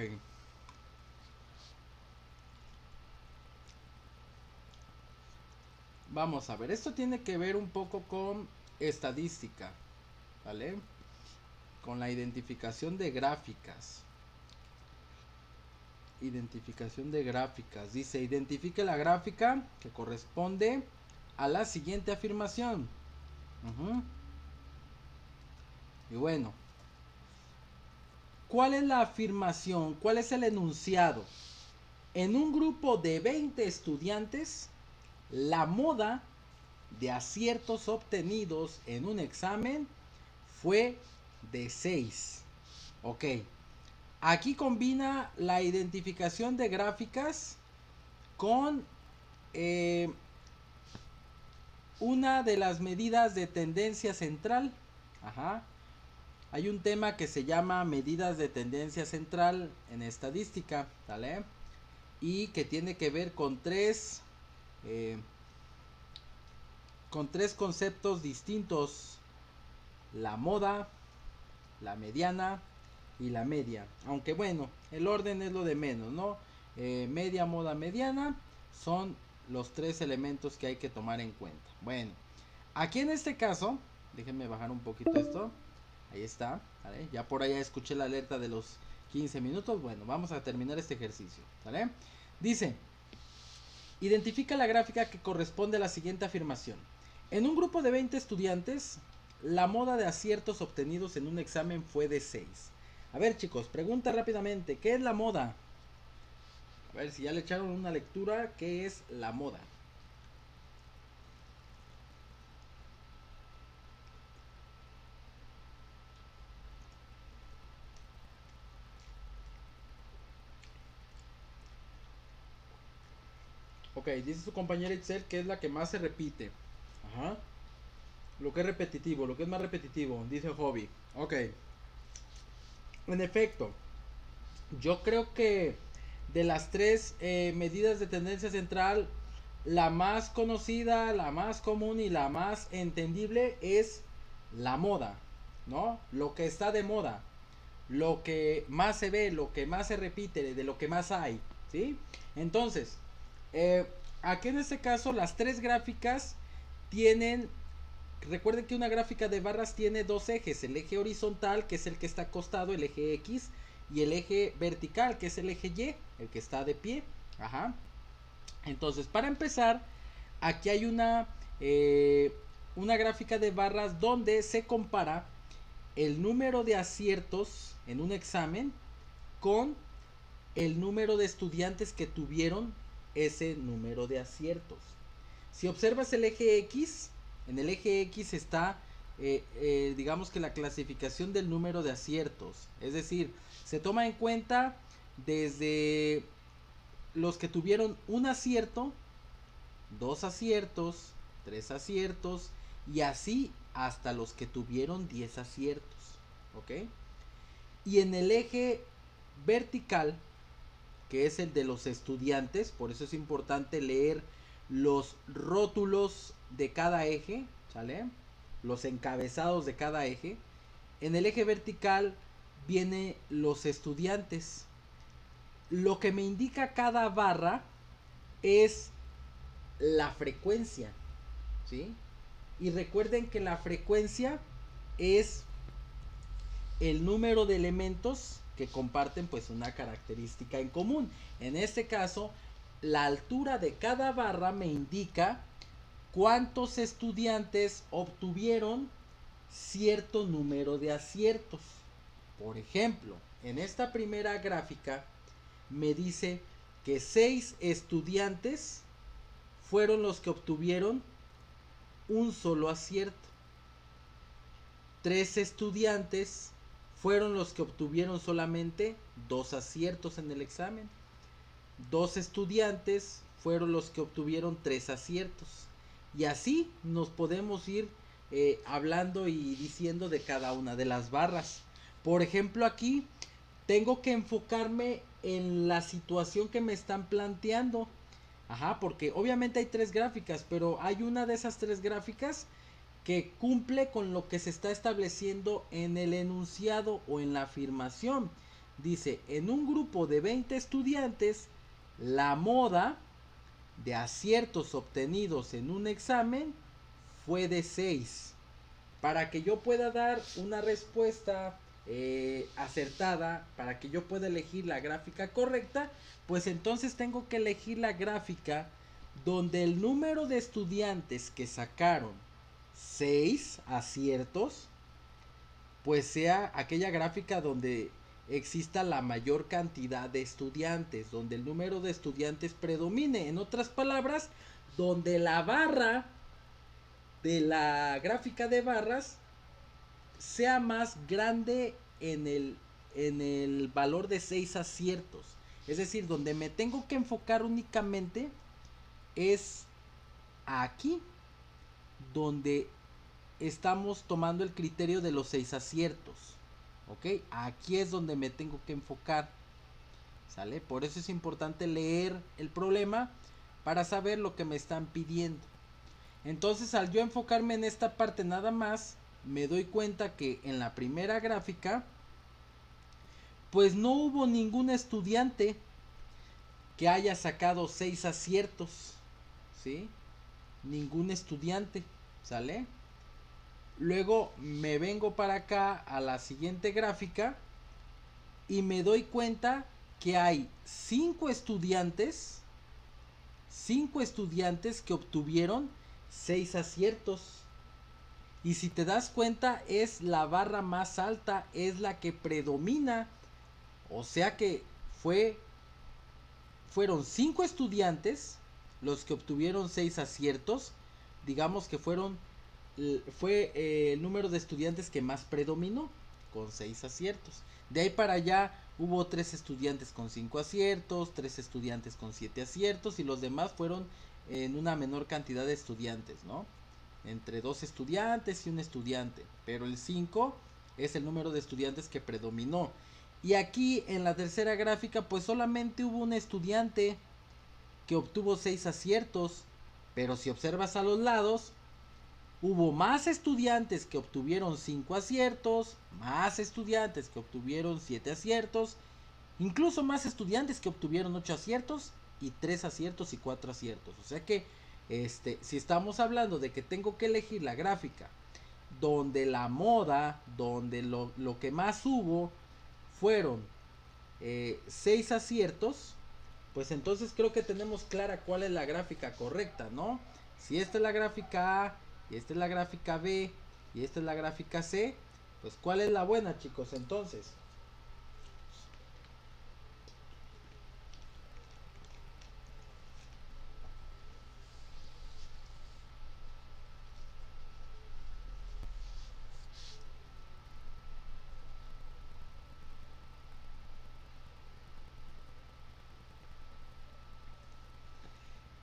A: Vamos a ver. Esto tiene que ver un poco con estadística. ¿Vale? Con la identificación de gráficas. Identificación de gráficas. Dice, identifique la gráfica que corresponde a la siguiente afirmación. Y bueno, ¿cuál es la afirmación? ¿Cuál es el enunciado? En un grupo de 20 estudiantes, la moda de aciertos obtenidos en un examen fue de 6. Ok. Aquí combina la identificación de gráficas con una de las medidas de tendencia central. Ajá. Hay un tema que se llama medidas de tendencia central en estadística, ¿vale? Y que tiene que ver con tres conceptos distintos: la moda, la mediana y la media. Aunque bueno, el orden es lo de menos, ¿no? Media, moda, mediana son los tres elementos que hay que tomar en cuenta. Bueno, aquí en este caso, déjenme bajar un poquito esto. Ahí está, ¿vale? Ya por allá escuché la alerta de los 15 minutos. Bueno, vamos a terminar este ejercicio, ¿vale? Dice, identifica la gráfica que corresponde a la siguiente afirmación. En un grupo de 20 estudiantes, la moda de aciertos obtenidos en un examen fue de 6. A ver, chicos, pregunta rápidamente, ¿qué es la moda? A ver si ya le echaron una lectura, ¿qué es la moda? Ok, dice su compañera Itzel que es la que más se repite. Ajá. Lo que es repetitivo, lo que es más repetitivo, dice Hobby. Ok. En efecto, yo creo que de las tres medidas de tendencia central, la más conocida, la más común y la más entendible es la moda, ¿no? Lo que está de moda, lo que más se ve, lo que más se repite, de lo que más hay, ¿sí? Entonces, aquí en este caso las tres gráficas tienen, recuerden que una gráfica de barras tiene dos ejes: el eje horizontal, que es el que está acostado, el eje X, y el eje vertical, que es el eje Y, el que está de pie. Ajá. Entonces, para empezar, aquí hay una gráfica de barras donde se compara el número de aciertos en un examen con el número de estudiantes que tuvieron ese número de aciertos. Si observas el eje X, en el eje X está, digamos que la clasificación del número de aciertos. Es decir, se toma en cuenta desde los que tuvieron un acierto, dos aciertos, tres aciertos y así hasta los que tuvieron 10 aciertos. ¿Ok? Y en el eje vertical, que es el de los estudiantes, por eso es importante leer los rótulos de cada eje. ¿sale? Los encabezados de cada eje. En el eje vertical vienen los estudiantes. Lo que me indica cada barra es la frecuencia, ¿sí? Y recuerden que la frecuencia es el número de elementos que comparten pues una característica en común. En este caso, la altura de cada barra me indica cuántos estudiantes obtuvieron cierto número de aciertos. Por ejemplo, en esta primera gráfica me dice que 6 estudiantes fueron los que obtuvieron un solo acierto. 3 estudiantes fueron los que obtuvieron solamente 2 aciertos en el examen. 2 estudiantes fueron los que obtuvieron 3 aciertos. Y así nos podemos ir hablando y diciendo de cada una de las barras. Por ejemplo, aquí tengo que enfocarme en la situación que me están planteando. Ajá, porque obviamente hay 3 gráficas, pero hay una de esas 3 gráficas que cumple con lo que se está estableciendo en el enunciado o en la afirmación. Dice, en un grupo de 20 estudiantes, la moda de aciertos obtenidos en un examen fue de 6. Para que yo pueda dar una respuesta acertada, para que yo pueda elegir la gráfica correcta, pues entonces tengo que elegir la gráfica donde el número de estudiantes que sacaron 6 aciertos, pues sea aquella gráfica donde exista la mayor cantidad de estudiantes, donde el número de estudiantes predomine. En otras palabras, donde la barra de la gráfica de barras sea más grande en el valor de 6 aciertos. Es decir, donde me tengo que enfocar únicamente es aquí, donde estamos tomando el criterio de los 6 aciertos. ¿Ok? Aquí es donde me tengo que enfocar. ¿Sale? Por eso es importante leer el problema para saber lo que me están pidiendo. Entonces, al yo enfocarme en esta parte nada más, me doy cuenta que en la primera gráfica, pues no hubo ningún estudiante que haya sacado 6 aciertos. ¿Sí? Ningún estudiante. ¿Sale? Luego me vengo para acá a la siguiente gráfica y me doy cuenta que hay 5 estudiantes que obtuvieron 6 aciertos. Y si te das cuenta, es la barra más alta, es la que predomina. O sea que fueron 5 estudiantes los que obtuvieron 6 aciertos. Digamos que fue el número de estudiantes que más predominó, con 6 aciertos. De ahí para allá hubo 3 estudiantes con 5 aciertos, 3 estudiantes con 7 aciertos y los demás fueron en una menor cantidad de estudiantes, ¿no? Entre 2 estudiantes y un estudiante, pero el 5 es el número de estudiantes que predominó. Y aquí en la tercera gráfica pues solamente hubo un estudiante que obtuvo 6 aciertos, pero si observas a los lados, hubo más estudiantes que obtuvieron 5 aciertos, más estudiantes que obtuvieron 7 aciertos, incluso más estudiantes que obtuvieron 8 aciertos y 3 aciertos y 4 aciertos. O sea que si estamos hablando de que tengo que elegir la gráfica donde la moda, donde lo que más hubo fueron 6 aciertos, pues entonces creo que tenemos clara cuál es la gráfica correcta, ¿no? Si esta es la gráfica A y esta es la gráfica B y esta es la gráfica C, pues ¿cuál es la buena, chicos? Entonces,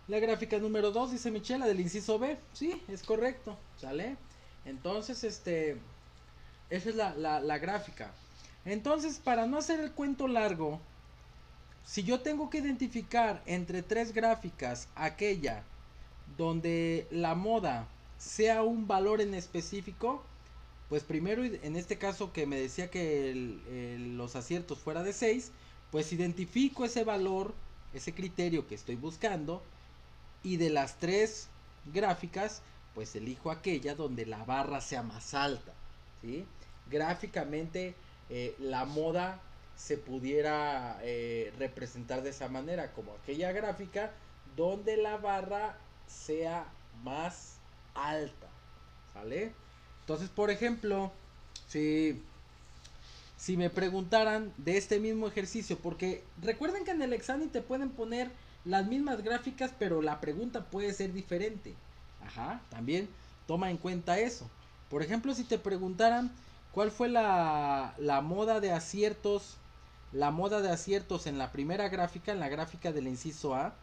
A: la gráfica número 2 dice Michela del inciso B. Sí, es correcto. ¿Sale? Entonces, esa es la gráfica. Entonces, para no hacer el cuento largo, si yo tengo que identificar entre 3 gráficas aquella donde la moda sea un valor en específico, pues primero, en este caso que me decía que los aciertos fuera de 6, pues identifico ese valor, ese criterio que estoy buscando, y de las tres gráficas, pues elijo aquella donde la barra sea más alta, ¿sí? Gráficamente, la moda se pudiera representar de esa manera, como aquella gráfica donde la barra sea más alta, ¿sale? Entonces, por ejemplo, si, si me preguntaran de este mismo ejercicio, porque recuerden que en el examen te pueden poner las mismas gráficas, pero la pregunta puede ser diferente. Ajá, también toma en cuenta eso. Por ejemplo, si te preguntaran cuál fue la moda de aciertos, la moda de aciertos en la primera gráfica, en la gráfica del inciso A,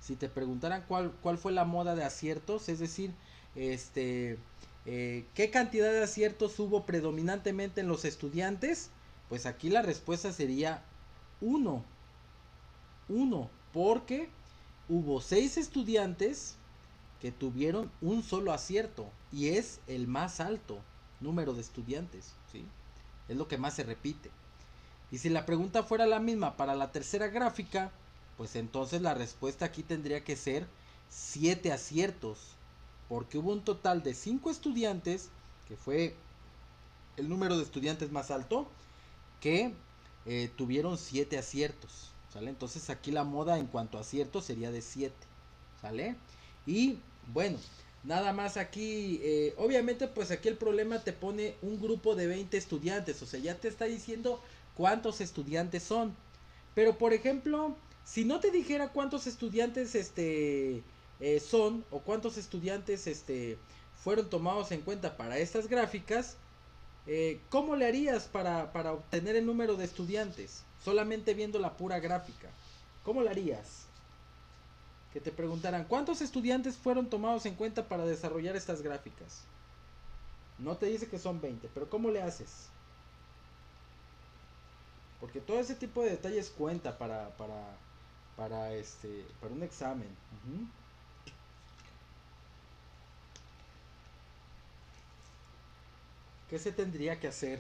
A: si te preguntaran cuál fue la moda de aciertos, es decir, este, qué cantidad de aciertos hubo predominantemente en los estudiantes, pues aquí la respuesta sería uno, uno, porque hubo 6 estudiantes que tuvieron un solo acierto y es el más alto número de estudiantes, ¿sí? Es lo que más se repite. Y si la pregunta fuera la misma para la tercera gráfica, pues entonces la respuesta aquí tendría que ser 7 aciertos, porque hubo un total de 5 estudiantes, que fue el número de estudiantes más alto, que tuvieron 7 aciertos, ¿sale? Entonces aquí la moda en cuanto a aciertos sería de 7, ¿sale? Y bueno, nada más aquí, obviamente pues aquí el problema te pone un grupo de 20 estudiantes, o sea, ya te está diciendo cuántos estudiantes son. Pero por ejemplo, si no te dijera cuántos estudiantes son o cuántos estudiantes fueron tomados en cuenta para estas gráficas, ¿cómo le harías para obtener el número de estudiantes? Solamente viendo la pura gráfica. ¿Cómo le harías? Que te preguntaran, ¿cuántos estudiantes fueron tomados en cuenta para desarrollar estas gráficas? No te dice que son 20, pero ¿cómo le haces? Porque todo ese tipo de detalles cuenta para un examen. Ujú. ¿Qué se tendría que hacer?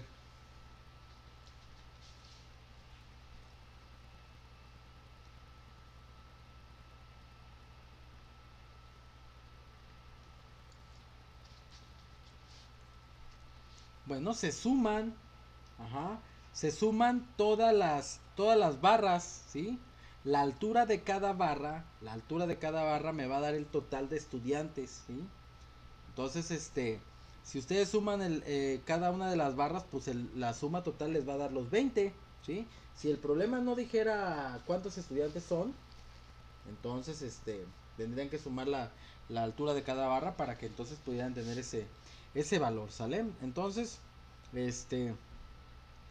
A: Bueno, se suman, ajá, se suman todas las barras, ¿sí? La altura de cada barra me va a dar el total de estudiantes, ¿sí? Entonces, si ustedes suman cada una de las barras, pues la suma total les va a dar los 20, ¿sí? Si el problema no dijera cuántos estudiantes son, entonces, tendrían que sumar la altura de cada barra para que entonces pudieran tener ese valor, ¿sale? Entonces, este,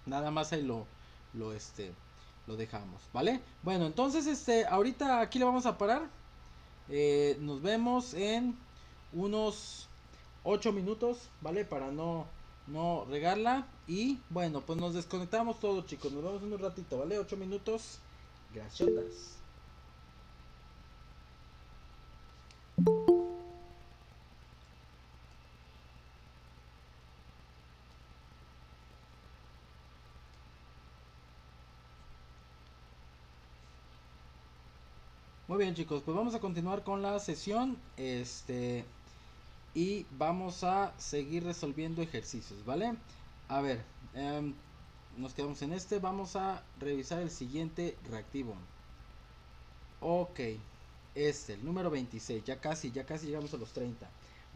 A: nada más ahí lo dejamos, ¿vale? Bueno, entonces, ahorita aquí le vamos a parar. Nos vemos en unos 8 minutos, ¿vale? Para no regarla. Y bueno, pues nos desconectamos todos, chicos. Nos vemos en un ratito, ¿vale? 8 minutos. Graciotas. Muy bien, chicos, pues vamos a continuar con la sesión. Y vamos a seguir resolviendo ejercicios, ¿vale? A ver, nos quedamos en este. Vamos a revisar el siguiente reactivo. Ok, el número 26. Ya casi llegamos a los 30.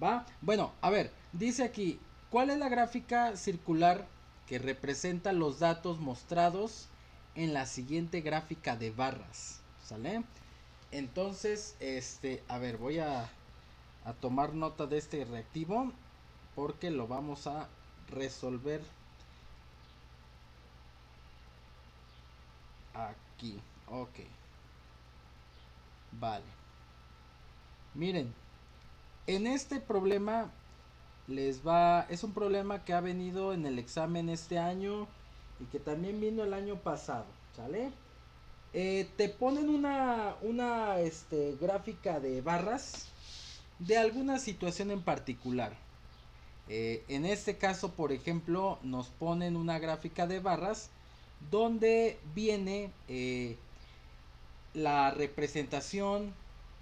A: ¿Va? Bueno, a ver, dice aquí, ¿cuál es la gráfica circular que representa los datos mostrados en la siguiente gráfica de barras? ¿Sale? Entonces, a ver, voy a tomar nota de este reactivo porque lo vamos a resolver aquí. Ok, vale. Miren, en este problema es un problema que ha venido en el examen este año y que también vino el año pasado, ¿sale? Te ponen una gráfica de barras de alguna situación en particular. En este caso, por ejemplo, nos ponen una gráfica de barras donde viene la representación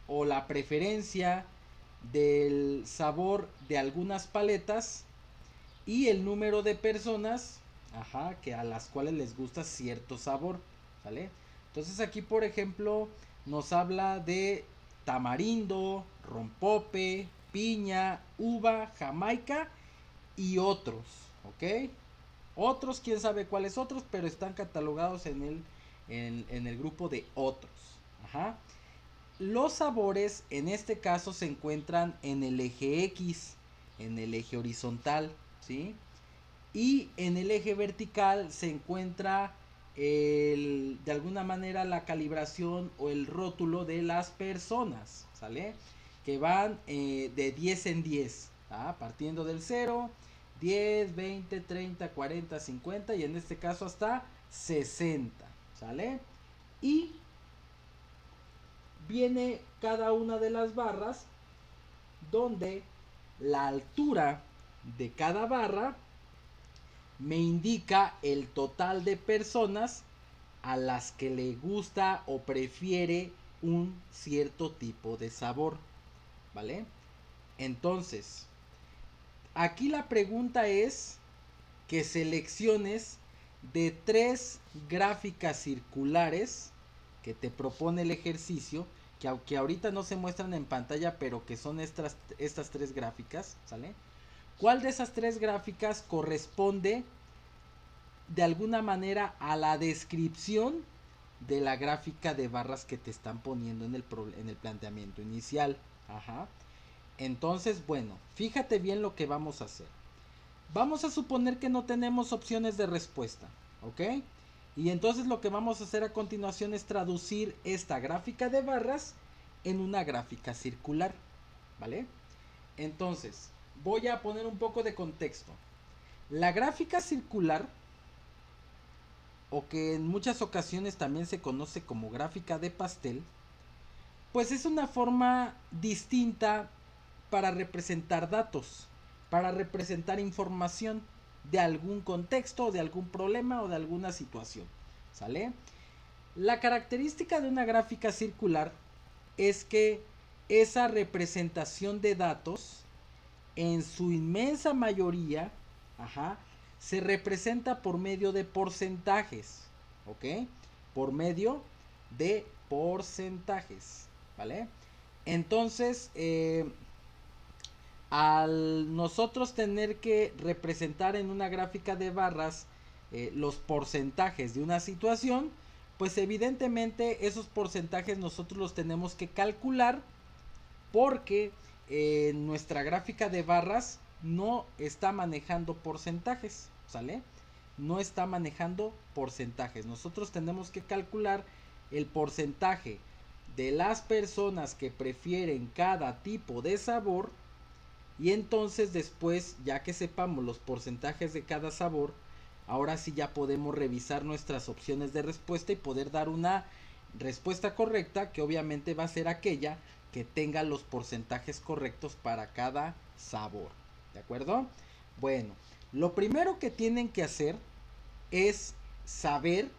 A: o la preferencia del sabor de algunas paletas y el número de personas, ajá, que a las cuales les gusta cierto sabor, ¿sale? Entonces aquí, por ejemplo, nos habla de tamarindo, rompope, piña, uva, jamaica y otros, ¿ok? Otros, quién sabe cuáles otros, pero están catalogados en el grupo de otros, ajá. Los sabores en este caso se encuentran en el eje X, en el eje horizontal, ¿sí? Y en el eje vertical se encuentra de alguna manera la calibración o el rótulo de las personas, ¿sale? Que van de 10 en 10, ¿ah? Partiendo del 0, 10, 20, 30, 40, 50 y en este caso hasta 60, ¿sale? Y viene cada una de las barras donde la altura de cada barra me indica el total de personas a las que le gusta o prefiere un cierto tipo de sabor, ¿vale? Entonces, aquí la pregunta es que selecciones de 3 gráficas circulares que te propone el ejercicio, que aunque ahorita no se muestran en pantalla, pero que son estas 3 gráficas, ¿sale? ¿Cuál de esas 3 gráficas corresponde de alguna manera a la descripción de la gráfica de barras que te están poniendo en el planteamiento inicial? Ajá. Entonces, bueno, fíjate bien lo que vamos a hacer. Vamos a suponer que no tenemos opciones de respuesta, ¿ok? Y entonces lo que vamos a hacer a continuación es traducir esta gráfica de barras en una gráfica circular, ¿vale? Entonces, voy a poner un poco de contexto. La gráfica circular, o que en muchas ocasiones también se conoce como gráfica de pastel, pues es una forma distinta para representar datos, para representar información de algún contexto, de algún problema o de alguna situación, ¿sale? La característica de una gráfica circular es que esa representación de datos, en su inmensa mayoría, ajá, se representa por medio de porcentajes, ¿ok? Por medio de porcentajes, ¿vale? Entonces, al nosotros tener que representar en una gráfica de barras los porcentajes de una situación, pues evidentemente esos porcentajes nosotros los tenemos que calcular porque nuestra gráfica de barras no está manejando porcentajes, ¿sale? No está manejando porcentajes. Nosotros tenemos que calcular el porcentaje de las personas que prefieren cada tipo de sabor y entonces después, ya que sepamos los porcentajes de cada sabor, ahora sí ya podemos revisar nuestras opciones de respuesta y poder dar una respuesta correcta, que obviamente va a ser aquella que tenga los porcentajes correctos para cada sabor. ¿De acuerdo? Bueno, lo primero que tienen que hacer es saber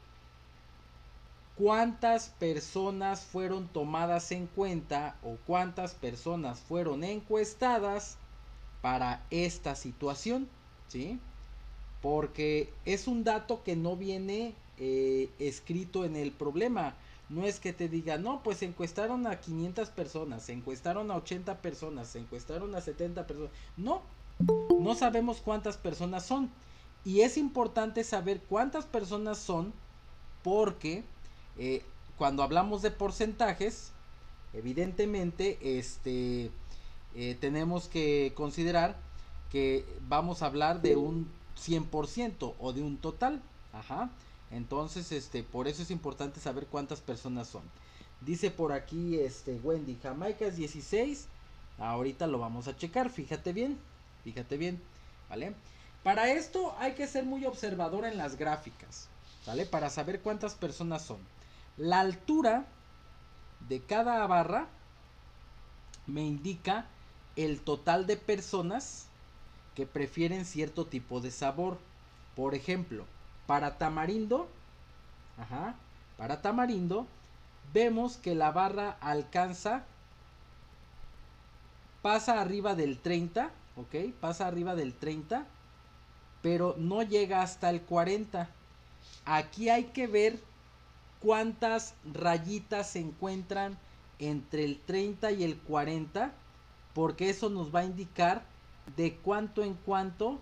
A: cuántas personas fueron tomadas en cuenta o cuántas personas fueron encuestadas para esta situación, ¿sí? Porque es un dato que no viene escrito en el problema. No es que te diga, no, pues se encuestaron a 500 personas, se encuestaron a 80 personas, se encuestaron a 70 personas. No, no sabemos cuántas personas son. Y es importante saber cuántas personas son porque eh, cuando hablamos de porcentajes, evidentemente, tenemos que considerar que vamos a hablar de un 100% o de un total. Ajá. Entonces, por eso es importante saber cuántas personas son. Dice por aquí, Wendy, Jamaica es 16. Ahorita lo vamos a checar, fíjate bien, ¿vale? Para esto hay que ser muy observador en las gráficas, ¿vale? Para saber cuántas personas son. La altura de cada barra me indica el total de personas que prefieren cierto tipo de sabor. Por ejemplo, para tamarindo, ajá, para tamarindo, vemos que la barra alcanza, pasa arriba del 30, ¿ok? Pasa arriba del 30, pero no llega hasta el 40. Aquí hay que ver cuántas rayitas se encuentran entre el 30 y el 40, porque eso nos va a indicar de cuánto en cuánto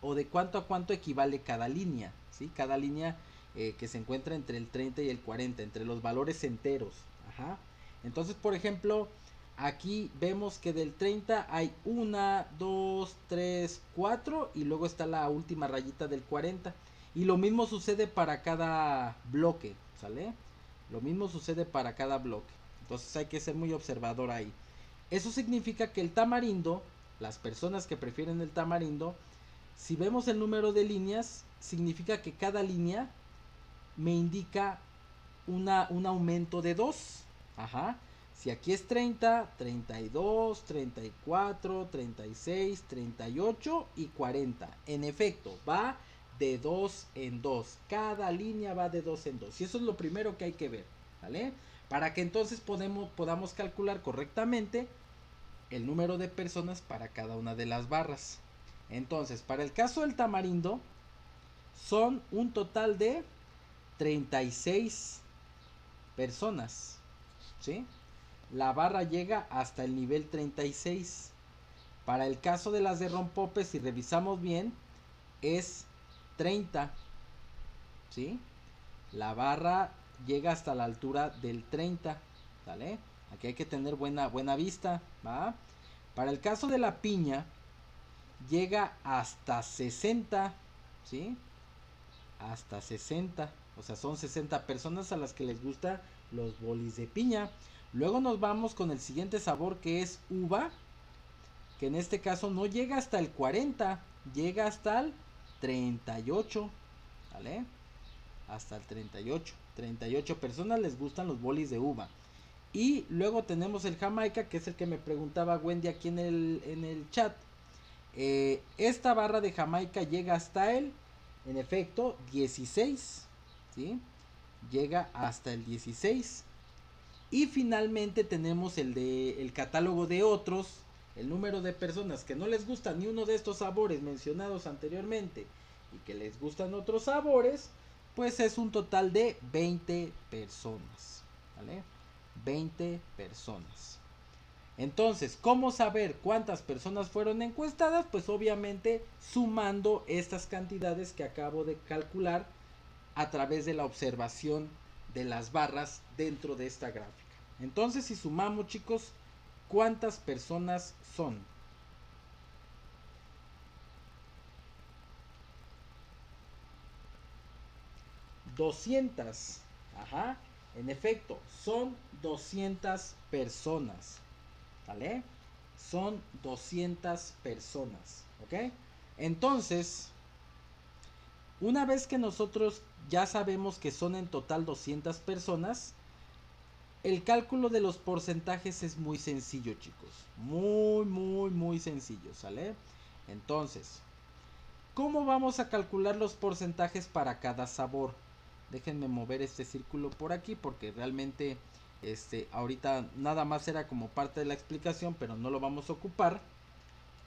A: o de cuánto a cuánto equivale cada línea, ¿sí? Cada línea que se encuentra entre el 30 y el 40, entre los valores enteros. Ajá. Entonces, por ejemplo, aquí vemos que del 30 hay 1, 2, 3, 4 y luego está la última rayita del 40. Y lo mismo sucede para cada bloque, ¿sale? Lo mismo sucede para cada bloque. Entonces hay que ser muy observador ahí. Eso significa que el tamarindo, las personas que prefieren el tamarindo, si vemos el número de líneas, significa que cada línea me indica un aumento de 2. Ajá. Si aquí es 30, 32, 34, 36, 38 y 40. En efecto, va de 2 en 2. Cada línea va de 2 en 2. Y eso es lo primero que hay que ver. ¿Vale? Para que entonces podamos calcular correctamente el número de personas para cada una de las barras. Entonces, para el caso del tamarindo, son un total de 36 personas, ¿sí? La barra llega hasta el nivel 36. Para el caso de las de rompope, si revisamos bien, es 30, ¿sí? La barra llega hasta la altura del 30, ¿vale? Aquí hay que tener buena vista, ¿va? Para el caso de la piña, llega hasta 60, ¿sí? Hasta 60. O sea, son 60 personas a las que les gusta los bolis de piña. Luego nos vamos con el siguiente sabor, que es uva, que en este caso no llega hasta el 40, llega hasta el 38, ¿vale? Hasta el 38. 38 personas les gustan los bolis de uva. Y luego tenemos el Jamaica, que es el que me preguntaba Wendy aquí en el chat. Esta barra de Jamaica llega hasta el, en efecto, 16, ¿sí? Llega hasta el 16. Y finalmente tenemos el catálogo de otros, el número de personas que no les gusta ni uno de estos sabores mencionados anteriormente y que les gustan otros sabores, pues es un total de 20 personas, ¿vale? 20 personas. Entonces, ¿cómo saber cuántas personas fueron encuestadas? Pues obviamente sumando estas cantidades que acabo de calcular a través de la observación de las barras dentro de esta gráfica. Entonces, si sumamos, chicos, ¿cuántas personas son? 200. Ajá. En efecto, son 200 personas. ¿Vale? Son 200 personas. ¿Ok? Entonces, una vez que nosotros ya sabemos que son en total 200 personas, el cálculo de los porcentajes es muy sencillo, chicos. Muy sencillo, ¿sale? Entonces, ¿cómo vamos a calcular los porcentajes para cada sabor? Déjenme mover este círculo por aquí porque realmente ahorita nada más era como parte de la explicación, pero no lo vamos a ocupar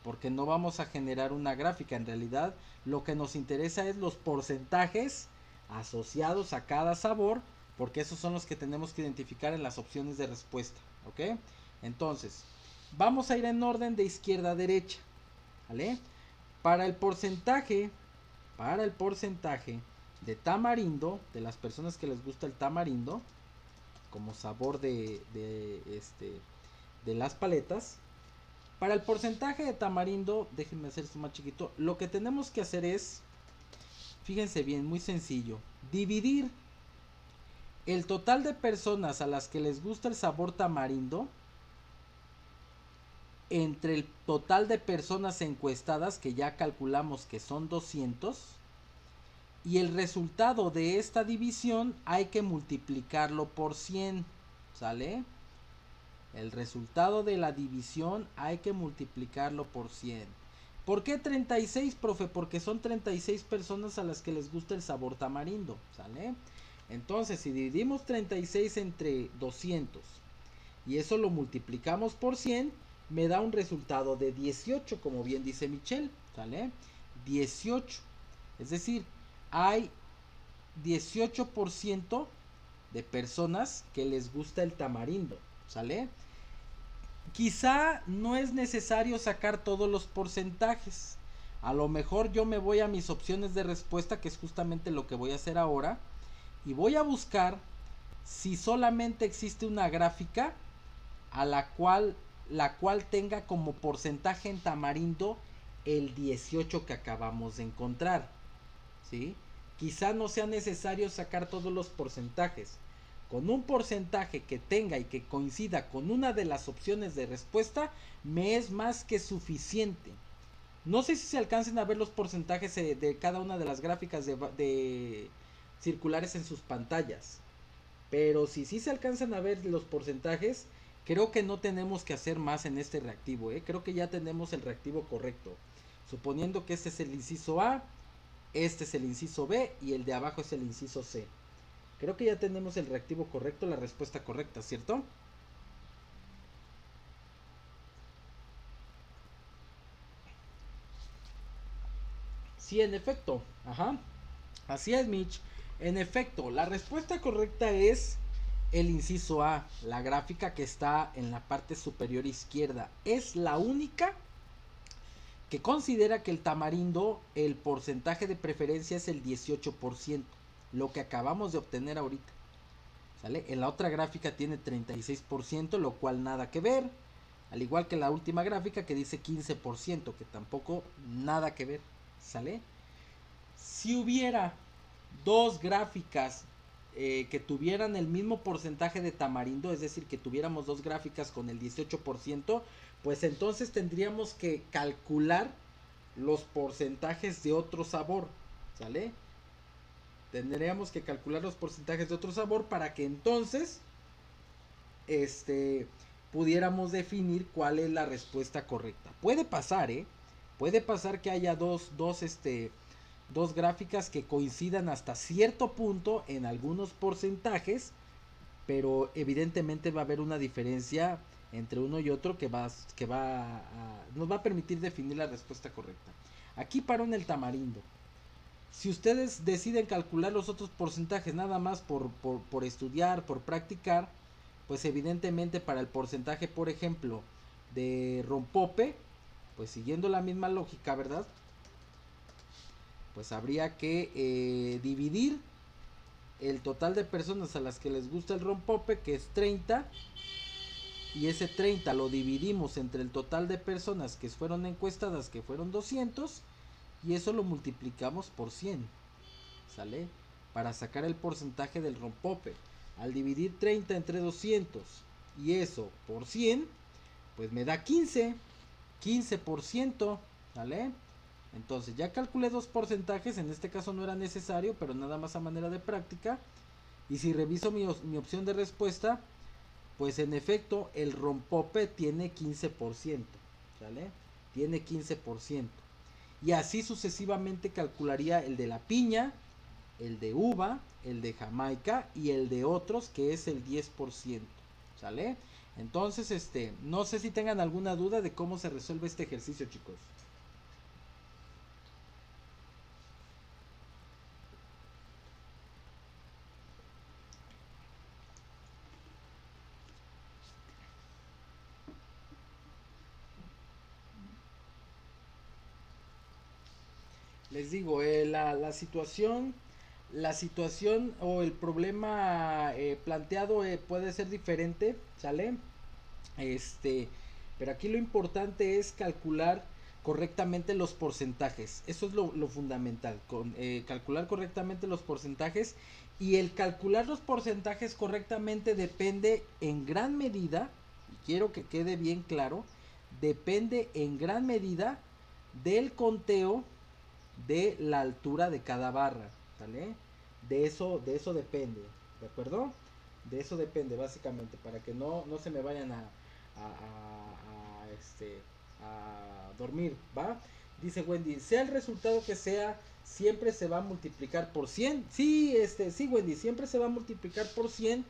A: porque no vamos a generar una gráfica. En realidad, lo que nos interesa es los porcentajes asociados a cada sabor, porque esos son los que tenemos que identificar en las opciones de respuesta, ¿ok? Entonces, vamos a ir en orden de izquierda a derecha, ¿vale? Para el porcentaje de tamarindo, de las personas que les gusta el tamarindo, como sabor de las paletas, para el porcentaje de tamarindo, déjenme hacer esto más chiquito, lo que tenemos que hacer es, fíjense bien, muy sencillo, dividir el total de personas a las que les gusta el sabor tamarindo entre el total de personas encuestadas, que ya calculamos que son 200, y el resultado de esta división hay que multiplicarlo por 100, ¿sale? El resultado de la división hay que multiplicarlo por 100. ¿Por qué 36, profe? Porque son 36 personas a las que les gusta el sabor tamarindo, ¿sale? Entonces, si dividimos 36 entre 200 y eso lo multiplicamos por 100, me da un resultado de 18, como bien dice Michelle, ¿sale? 18. Es decir, hay 18% de personas que les gusta el tamarindo, ¿sale? Quizá no es necesario sacar todos los porcentajes. A lo mejor yo me voy a mis opciones de respuesta, que es justamente lo que voy a hacer ahora, y voy a buscar si solamente existe una gráfica a la cual tenga como porcentaje en tamarindo el 18 que acabamos de encontrar, ¿sí? Quizá no sea necesario sacar todos los porcentajes. Con un porcentaje que tenga y que coincida con una de las opciones de respuesta, me es más que suficiente. No sé si se alcancen a ver los porcentajes de cada una de las gráficas de circulares en sus pantallas. Pero si sí se alcanzan a ver los porcentajes, creo que no tenemos que hacer más en este reactivo. Creo que ya tenemos el reactivo correcto. Suponiendo que este es el inciso A, este es el inciso B y el de abajo es el inciso C. Creo que ya tenemos el reactivo correcto, la respuesta correcta, ¿cierto? Sí, en efecto. Ajá. Así es, Mitch. En efecto, la respuesta correcta es el inciso A, la gráfica que está en la parte superior izquierda. Es la única que considera que el tamarindo, el porcentaje de preferencia es el 18%, lo que acabamos de obtener ahorita. ¿Sale? En la otra gráfica tiene 36%, lo cual nada que ver. Al igual que la última gráfica que dice 15%, que tampoco nada que ver. ¿Sale? Si hubiera dos gráficas que tuvieran el mismo porcentaje de tamarindo, es decir, que tuviéramos dos gráficas con el 18%, pues entonces tendríamos que calcular los porcentajes de otro sabor, ¿sale? Tendríamos que calcular los porcentajes de otro sabor para que entonces pudiéramos definir cuál es la respuesta correcta. Puede pasar, puede pasar que haya dos gráficas que coincidan hasta cierto punto en algunos porcentajes, pero evidentemente va a haber una diferencia entre uno y otro nos va a permitir definir la respuesta correcta. Aquí paro en el tamarindo. Si ustedes deciden calcular los otros porcentajes nada más por estudiar, por practicar, pues evidentemente para el porcentaje, por ejemplo, de rompope, pues siguiendo la misma lógica, ¿verdad? Pues habría que dividir el total de personas a las que les gusta el rompope, que es 30, y ese 30 lo dividimos entre el total de personas que fueron encuestadas, que fueron 200, y eso lo multiplicamos por 100, ¿sale? Para sacar el porcentaje del rompope. Al dividir 30 entre 200 y eso por 100, pues me da 15%, ¿sale? Entonces ya calculé dos porcentajes, en este caso no era necesario, pero nada más a manera de práctica. Y si reviso mi opción de respuesta, pues en efecto el rompope tiene 15%, ¿sale? Tiene 15%. Y así sucesivamente calcularía el de la piña, el de uva, el de Jamaica y el de otros, que es el 10%, ¿sale? Entonces, no sé si tengan alguna duda de cómo se resuelve este ejercicio, chicos. Les digo, la situación o el problema planteado puede ser diferente, ¿sale? Este, pero aquí lo importante es calcular correctamente los porcentajes. Eso es lo fundamental, calcular correctamente los porcentajes. Y el calcular los porcentajes correctamente depende en gran medida, y quiero que quede bien claro, depende en gran medida del conteo de la altura de cada barra, ¿sale? De eso depende, ¿de acuerdo? De eso depende básicamente, para que no se me vayan a dormir, ¿va? Dice Wendy, sea el resultado que sea, siempre se va a multiplicar por 100. Sí, sí, Wendy, siempre se va a multiplicar por 100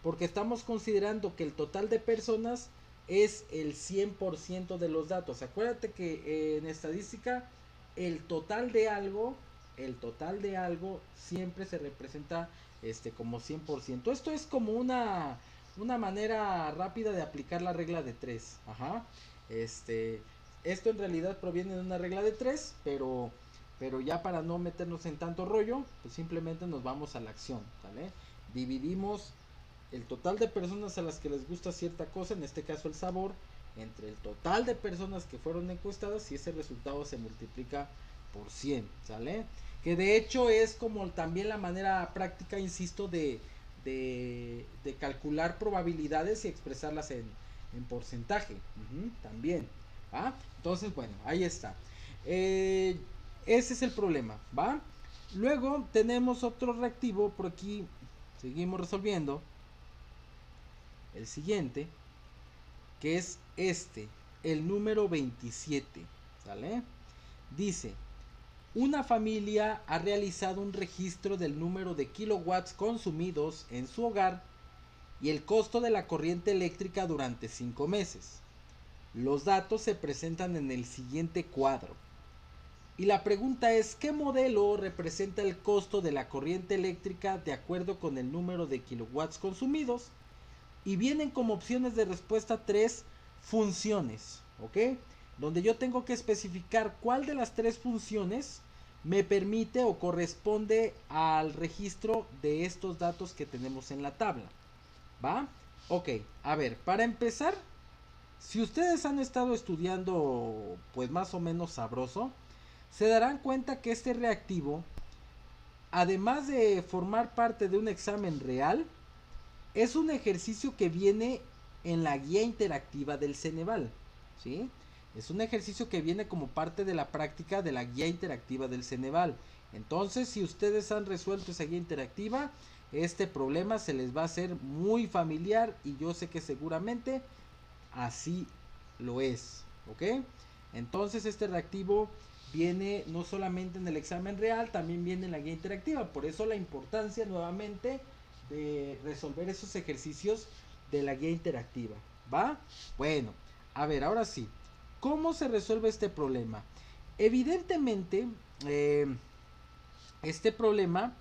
A: porque estamos considerando que el total de personas es el 100% de los datos. Acuérdate que en estadística el total de algo siempre se representa como 100%. Esto es como una manera rápida de aplicar la regla de 3. Ajá. Esto en realidad proviene de una regla de 3, pero ya para no meternos en tanto rollo, pues simplemente nos vamos a la acción, ¿vale? Dividimos el total de personas a las que les gusta cierta cosa, en este caso el sabor, entre el total de personas que fueron encuestadas y ese resultado se multiplica por 100, ¿sale? Que de hecho es como también la manera práctica, insisto, de calcular probabilidades y expresarlas en porcentaje. También, ¿va? Entonces, bueno, ahí está. Ese es el problema, ¿va? Luego tenemos otro reactivo por aquí. Seguimos resolviendo. El siguiente, que es el número 27, ¿sale? Dice, una familia ha realizado un registro del número de kilowatts consumidos en su hogar y el costo de la corriente eléctrica durante 5 meses. Los datos se presentan en el siguiente cuadro. Y la pregunta es, ¿qué modelo representa el costo de la corriente eléctrica de acuerdo con el número de kilowatts consumidos? Y vienen como opciones de respuesta 3 funciones, ¿ok? Donde yo tengo que especificar cuál de las 3 funciones me permite o corresponde al registro de estos datos que tenemos en la tabla, ¿va? Ok, a ver, para empezar, si ustedes han estado estudiando pues más o menos sabroso, se darán cuenta que este reactivo, además de formar parte de un examen real, es un ejercicio que viene en la guía interactiva del Ceneval, ¿sí? Es un ejercicio que viene como parte de la práctica de la guía interactiva del Ceneval. Entonces, si ustedes han resuelto esa guía interactiva, este problema se les va a hacer muy familiar y yo sé que seguramente así lo es, ¿ok? Entonces, este reactivo viene no solamente en el examen real, también viene en la guía interactiva. Por eso la importancia nuevamente de resolver esos ejercicios de la guía interactiva, ¿va? Bueno, a ver, ahora sí, ¿cómo se resuelve este problema? Evidentemente, este problema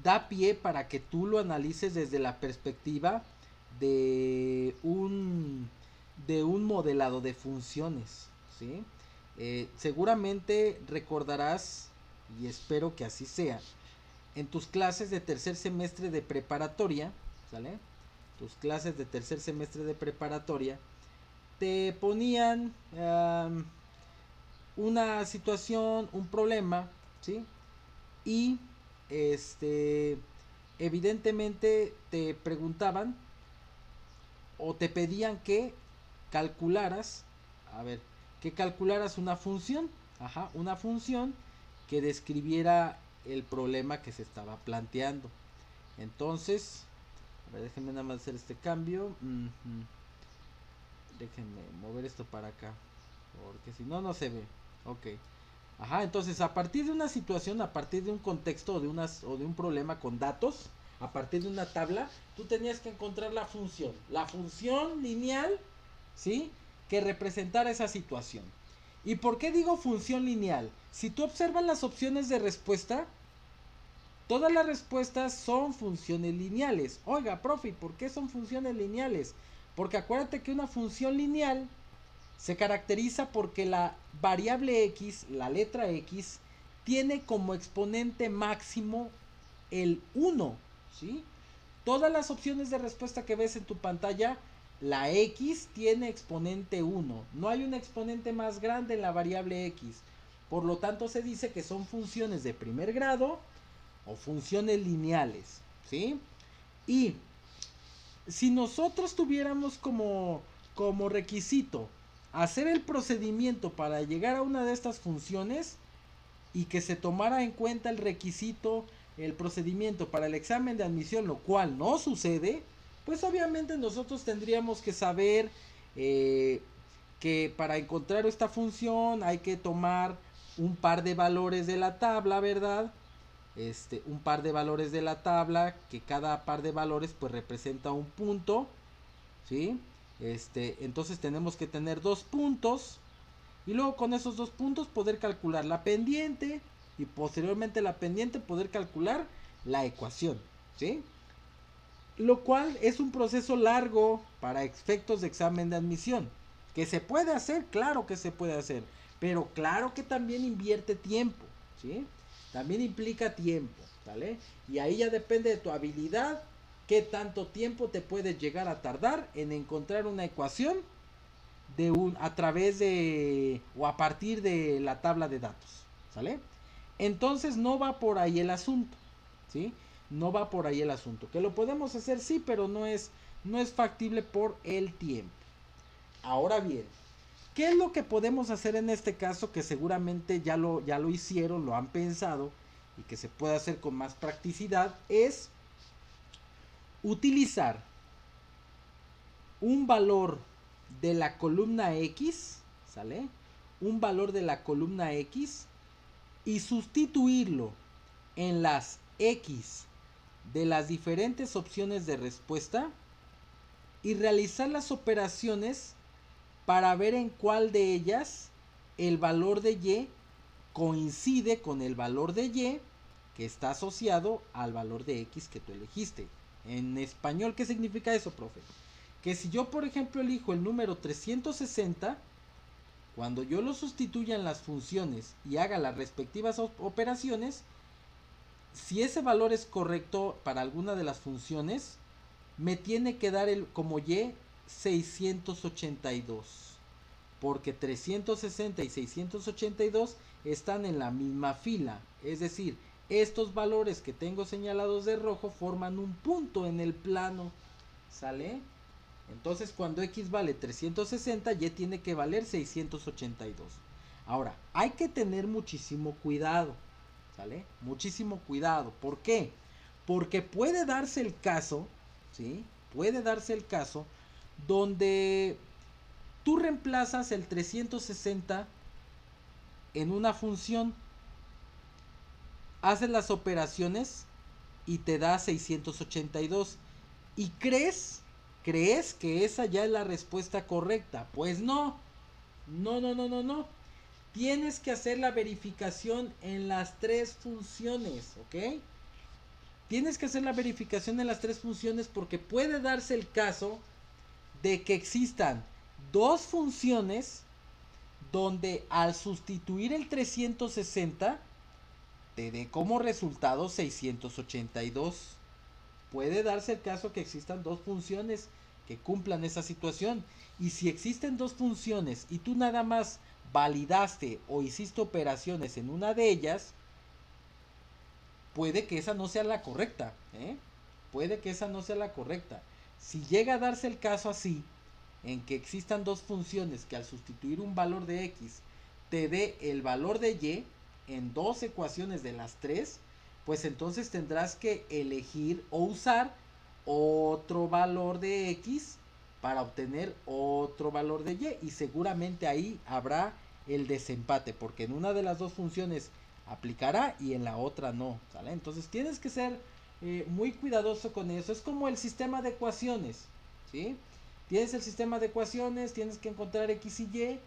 A: da pie para que tú lo analices desde la perspectiva de un modelado de funciones, ¿sí? Seguramente recordarás, y espero que así sea, en tus clases de tercer semestre de preparatoria, ¿sale? Tus clases de tercer semestre de preparatoria te ponían una situación, un problema, ¿sí? Y evidentemente te preguntaban o te pedían que calcularas, a ver, que calcularas una función, ajá, una función que describiera el problema que se estaba planteando. Entonces, a ver, déjenme nada más hacer este cambio. Déjenme mover esto para acá, porque si no, no se ve. Ok. Ajá, entonces a partir de una situación, a partir de un contexto o de un problema con datos, a partir de una tabla, tú tenías que encontrar la función lineal, ¿sí? Que representara esa situación. ¿Y por qué digo función lineal? Si tú observas las opciones de respuesta, todas las respuestas son funciones lineales. Oiga, profe, ¿por qué son funciones lineales? Porque acuérdate que una función lineal se caracteriza porque la variable x, la letra x, tiene como exponente máximo el 1, ¿sí? Todas las opciones de respuesta que ves en tu pantalla, la x tiene exponente 1. No hay un exponente más grande en la variable x. Por lo tanto, se dice que son funciones de primer grado o funciones lineales, ¿sí? Y si nosotros tuviéramos como requisito hacer el procedimiento para llegar a una de estas funciones y que se tomara en cuenta el requisito, el procedimiento para el examen de admisión, lo cual no sucede, pues obviamente nosotros tendríamos que saber que para encontrar esta función hay que tomar un par de valores de la tabla, ¿verdad? Un par de valores de la tabla, que cada par de valores pues representa un punto, ¿sí? Entonces tenemos que tener 2 puntos y luego con esos 2 puntos poder calcular la pendiente y posteriormente la pendiente poder calcular la ecuación, ¿sí? Lo cual es un proceso largo para efectos de examen de admisión. Que se puede hacer, claro que se puede hacer, pero claro que también invierte tiempo, ¿sí? También implica tiempo, ¿vale? Y ahí ya depende de tu habilidad, qué tanto tiempo te puedes llegar a tardar en encontrar una ecuación a través de o a partir de la tabla de datos, ¿sale? Entonces no va por ahí el asunto, ¿sí? No va por ahí el asunto. Que lo podemos hacer, sí, pero no es factible por el tiempo. Ahora bien, ¿qué es lo que podemos hacer en este caso que seguramente ya lo hicieron, lo han pensado y que se puede hacer con más practicidad? Es utilizar un valor de la columna X, ¿sale? Un valor de la columna X y sustituirlo en las X de las diferentes opciones de respuesta y realizar las operaciones para ver en cuál de ellas el valor de Y coincide con el valor de Y que está asociado al valor de X que tú elegiste. En español, ¿qué significa eso, profe? Que si yo, por ejemplo, elijo el número 360, cuando yo lo sustituya en las funciones y haga las respectivas operaciones, si ese valor es correcto para alguna de las funciones, me tiene que dar como Y 682. Porque 360 y 682 están en la misma fila. Es decir, estos valores que tengo señalados de rojo forman un punto en el plano. ¿Sale? Entonces cuando X vale 360, Y tiene que valer 682. Ahora, hay que tener muchísimo cuidado. ¿Sale? Muchísimo cuidado. ¿Por qué? Porque puede darse el caso, ¿sí? Puede darse el caso donde tú reemplazas el 360 en una función, haces las operaciones y te da 682 y crees que esa ya es la respuesta correcta. Pues no. No. Tienes que hacer la verificación en las 3 funciones, ¿ok? Tienes que hacer la verificación en las 3 funciones porque puede darse el caso de que existan 2 funciones donde al sustituir el 360 te dé como resultado 682. Puede darse el caso que existan 2 funciones que cumplan esa situación. Y si existen 2 funciones y tú nada más validaste o hiciste operaciones en una de ellas, puede que esa no sea la correcta, ¿eh? Puede que esa no sea la correcta. Si llega a darse el caso así, en que existan 2 funciones que al sustituir un valor de X te dé el valor de Y en 2 ecuaciones de las 3, pues entonces tendrás que elegir o usar otro valor de X para obtener otro valor de Y y seguramente ahí habrá el desempate porque en una de las 2 funciones aplicará y en la otra no, ¿sale? Entonces tienes que ser muy cuidadoso con eso. Es como el sistema de ecuaciones, ¿sí? Tienes el sistema de ecuaciones, tienes que encontrar X y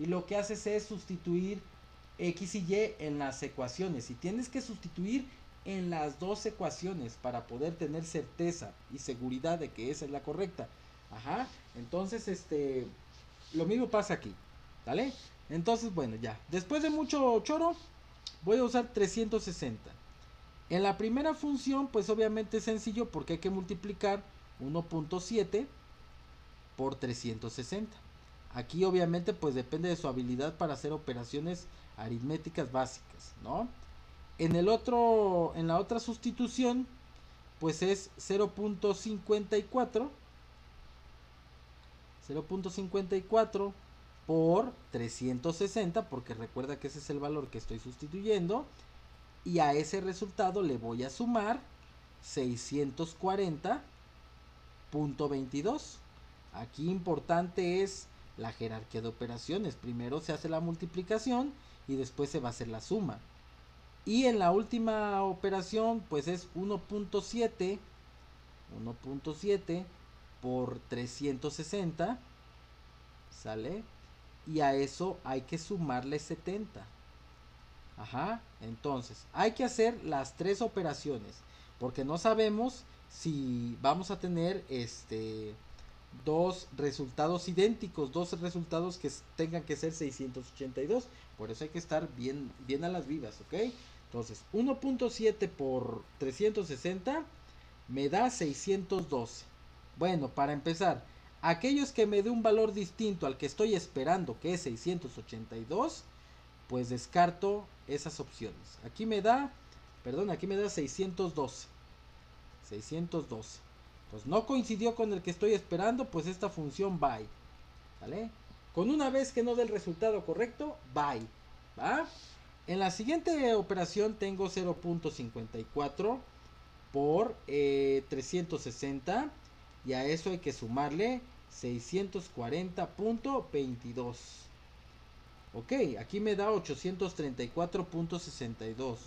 A: lo que haces es sustituir X y Y en las ecuaciones. Y tienes que sustituir en las 2 ecuaciones para poder tener certeza y seguridad de que esa es la correcta. Ajá. Entonces, lo mismo pasa aquí. ¿Vale? Entonces, bueno, ya. Después de mucho choro, voy a usar 360. En la primera función, pues obviamente es sencillo porque hay que multiplicar 1.7 por 360. Aquí obviamente pues depende de su habilidad para hacer operaciones aritméticas básicas, ¿no? En la otra sustitución pues es 0.54 por 360 porque recuerda que ese es el valor que estoy sustituyendo y a ese resultado le voy a sumar 640.22. Aquí importante es la jerarquía de operaciones. Primero se hace la multiplicación y después se va a hacer la suma. Y en la última operación pues es 1.7 por 360, ¿sale? Y a eso hay que sumarle 70. Ajá, entonces hay que hacer las tres operaciones porque no sabemos si vamos a tener dos resultados idénticos, dos resultados que tengan que ser 682. Por eso hay que estar bien a las vivas, ¿ok? Entonces 1.7 por 360 me da 612. Bueno, para empezar, aquellos que me dé un valor distinto al que estoy esperando, que es 682, pues descarto esas opciones. Aquí me da 612. 612. Pues no coincidió con el que estoy esperando, pues esta función bye. ¿Vale? Con una vez que no dé el resultado correcto, bye. ¿Va? En la siguiente operación tengo 0.54 por 360 y a eso hay que sumarle 640.22. Ok, aquí me da 834.62.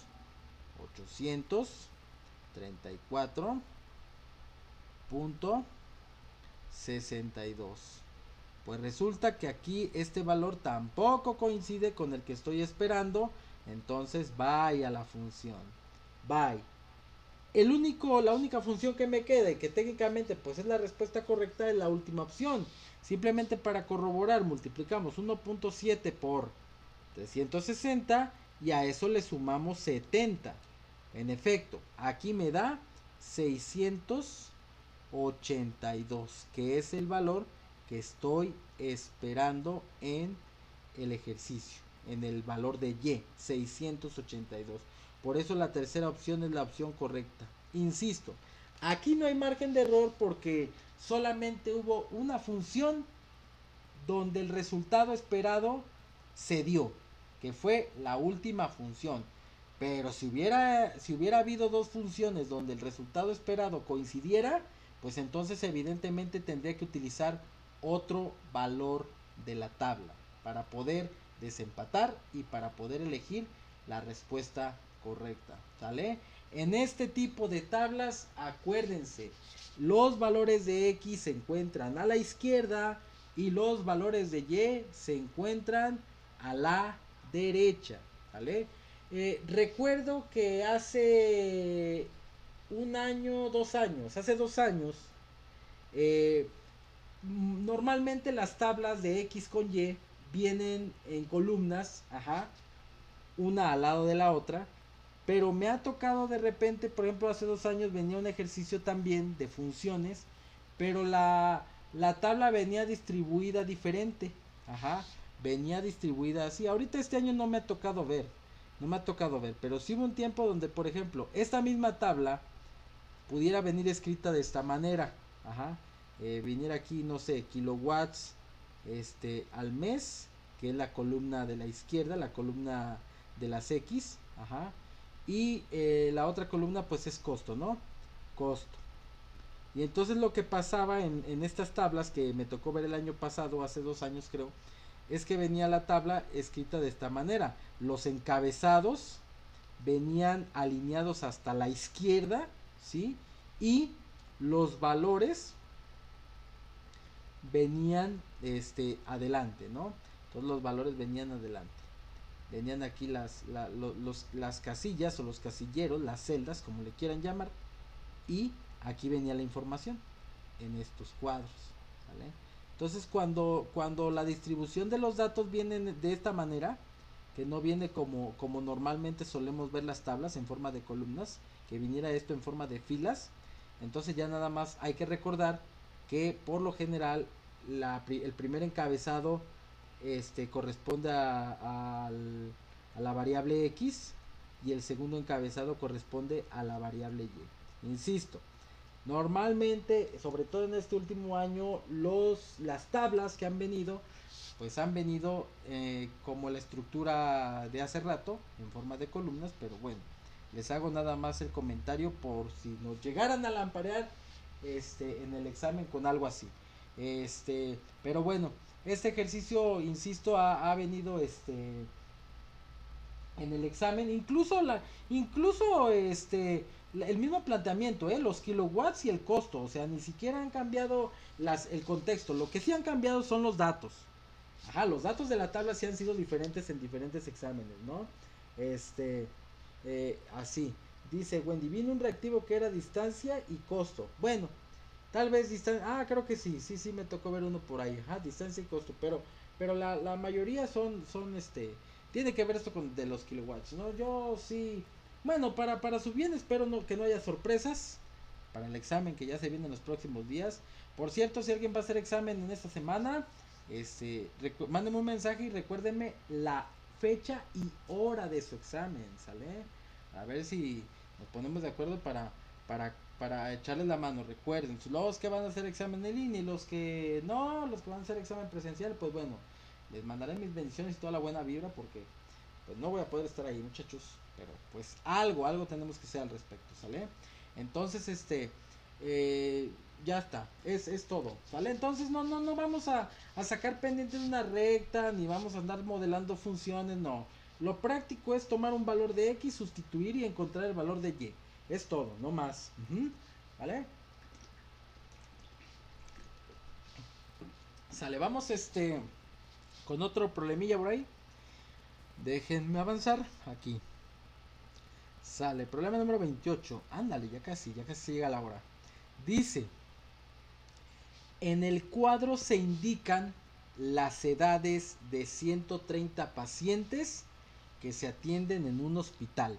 A: 834.62. Pues resulta que aquí este valor tampoco coincide con el que estoy esperando. Entonces vaya la función. Bye. La única función que me queda y que técnicamente pues es la respuesta correcta es la última opción. Simplemente para corroborar multiplicamos 1.7 por 360 y a eso le sumamos 70. En efecto, aquí me da 682, que es el valor que estoy esperando en el ejercicio, en el valor de Y, 682. Por eso la tercera opción es la opción correcta. Insisto, aquí no hay margen de error porque solamente hubo una función donde el resultado esperado se dio, que fue la última función. Pero si hubiera habido dos funciones donde el resultado esperado coincidiera, pues entonces evidentemente tendría que utilizar otro valor de la tabla para poder desempatar y para poder elegir la respuesta correcta, ¿sale? En este tipo de tablas, acuérdense, los valores de X se encuentran a la izquierda y los valores de Y se encuentran a la derecha, ¿vale? Recuerdo que hace un año, 2 años, hace 2 años, eh, normalmente las tablas de X con Y vienen en columnas, ajá, una al lado de la otra, pero me ha tocado de repente, por ejemplo, hace 2 años venía un ejercicio también de funciones, pero la tabla venía distribuida diferente, ajá, venía distribuida así. Ahorita este año no me ha tocado ver, pero sí hubo un tiempo donde, por ejemplo, esta misma tabla pudiera venir escrita de esta manera, ajá, viniera aquí, no sé, kilowatts, al mes, que es la columna de la izquierda, la columna de las X, ajá, y la otra columna pues es costo, ¿no? Costo. Y entonces lo que pasaba en estas tablas que me tocó ver el año pasado, hace 2 años creo, es que venía la tabla escrita de esta manera. Los encabezados venían alineados hasta la izquierda, ¿sí? Y los valores venían adelante, ¿no? Todos los valores venían adelante. Venían aquí las casillas o los casilleros, las celdas, como le quieran llamar, y aquí venía la información en estos cuadros, ¿vale? Entonces cuando la distribución de los datos viene de esta manera, que no viene como normalmente solemos ver las tablas en forma de columnas, que viniera esto en forma de filas, entonces ya nada más hay que recordar que por lo general el primer encabezado corresponde a la variable X y el segundo encabezado corresponde a la variable Y. Insisto, normalmente, sobre todo en este último año, las tablas que han venido, pues han venido como la estructura de hace rato, en forma de columnas, pero bueno. Les hago nada más el comentario por si nos llegaran a lamparear en el examen con algo así. Pero bueno, este ejercicio, insisto, ha venido en el examen, incluso el mismo planteamiento, los kilowatts y el costo, o sea, ni siquiera han cambiado el contexto, lo que sí han cambiado son los datos. Ajá, los datos de la tabla sí han sido diferentes en diferentes exámenes, ¿no? Así. Dice Wendy, vino un reactivo que era distancia y costo. Bueno, tal vez distancia. Ah, creo que sí, me tocó ver uno por ahí. Ajá, distancia y costo. Pero la mayoría son. Tiene que ver esto con de los kilowatts, ¿no? Yo sí. Bueno, para su bien espero que no haya sorpresas para el examen que ya se viene en los próximos días. Por cierto, si alguien va a hacer examen en esta semana, mándenme un mensaje y recuérdenme la fecha y hora de su examen, ¿sale? A ver si nos ponemos de acuerdo para echarles la mano. Recuerden, los que van a hacer examen en línea y los que no, los que van a hacer examen presencial, pues bueno, les mandaré mis bendiciones y toda la buena vibra porque pues no voy a poder estar ahí, muchachos, pero pues algo tenemos que hacer al respecto, ¿sale? Entonces, ya está, es todo, ¿sale? Entonces no vamos a sacar pendiente de una recta, ni vamos a andar modelando funciones, no. Lo práctico es tomar un valor de X, sustituir y encontrar el valor de Y. Es todo, no más. ¿Vale? Sale, vamos con otro problemilla por ahí. Déjenme avanzar aquí. Sale, problema número 28. Ándale, ya casi llega la hora. Dice, en el cuadro se indican las edades de 130 pacientes que se atienden en un hospital.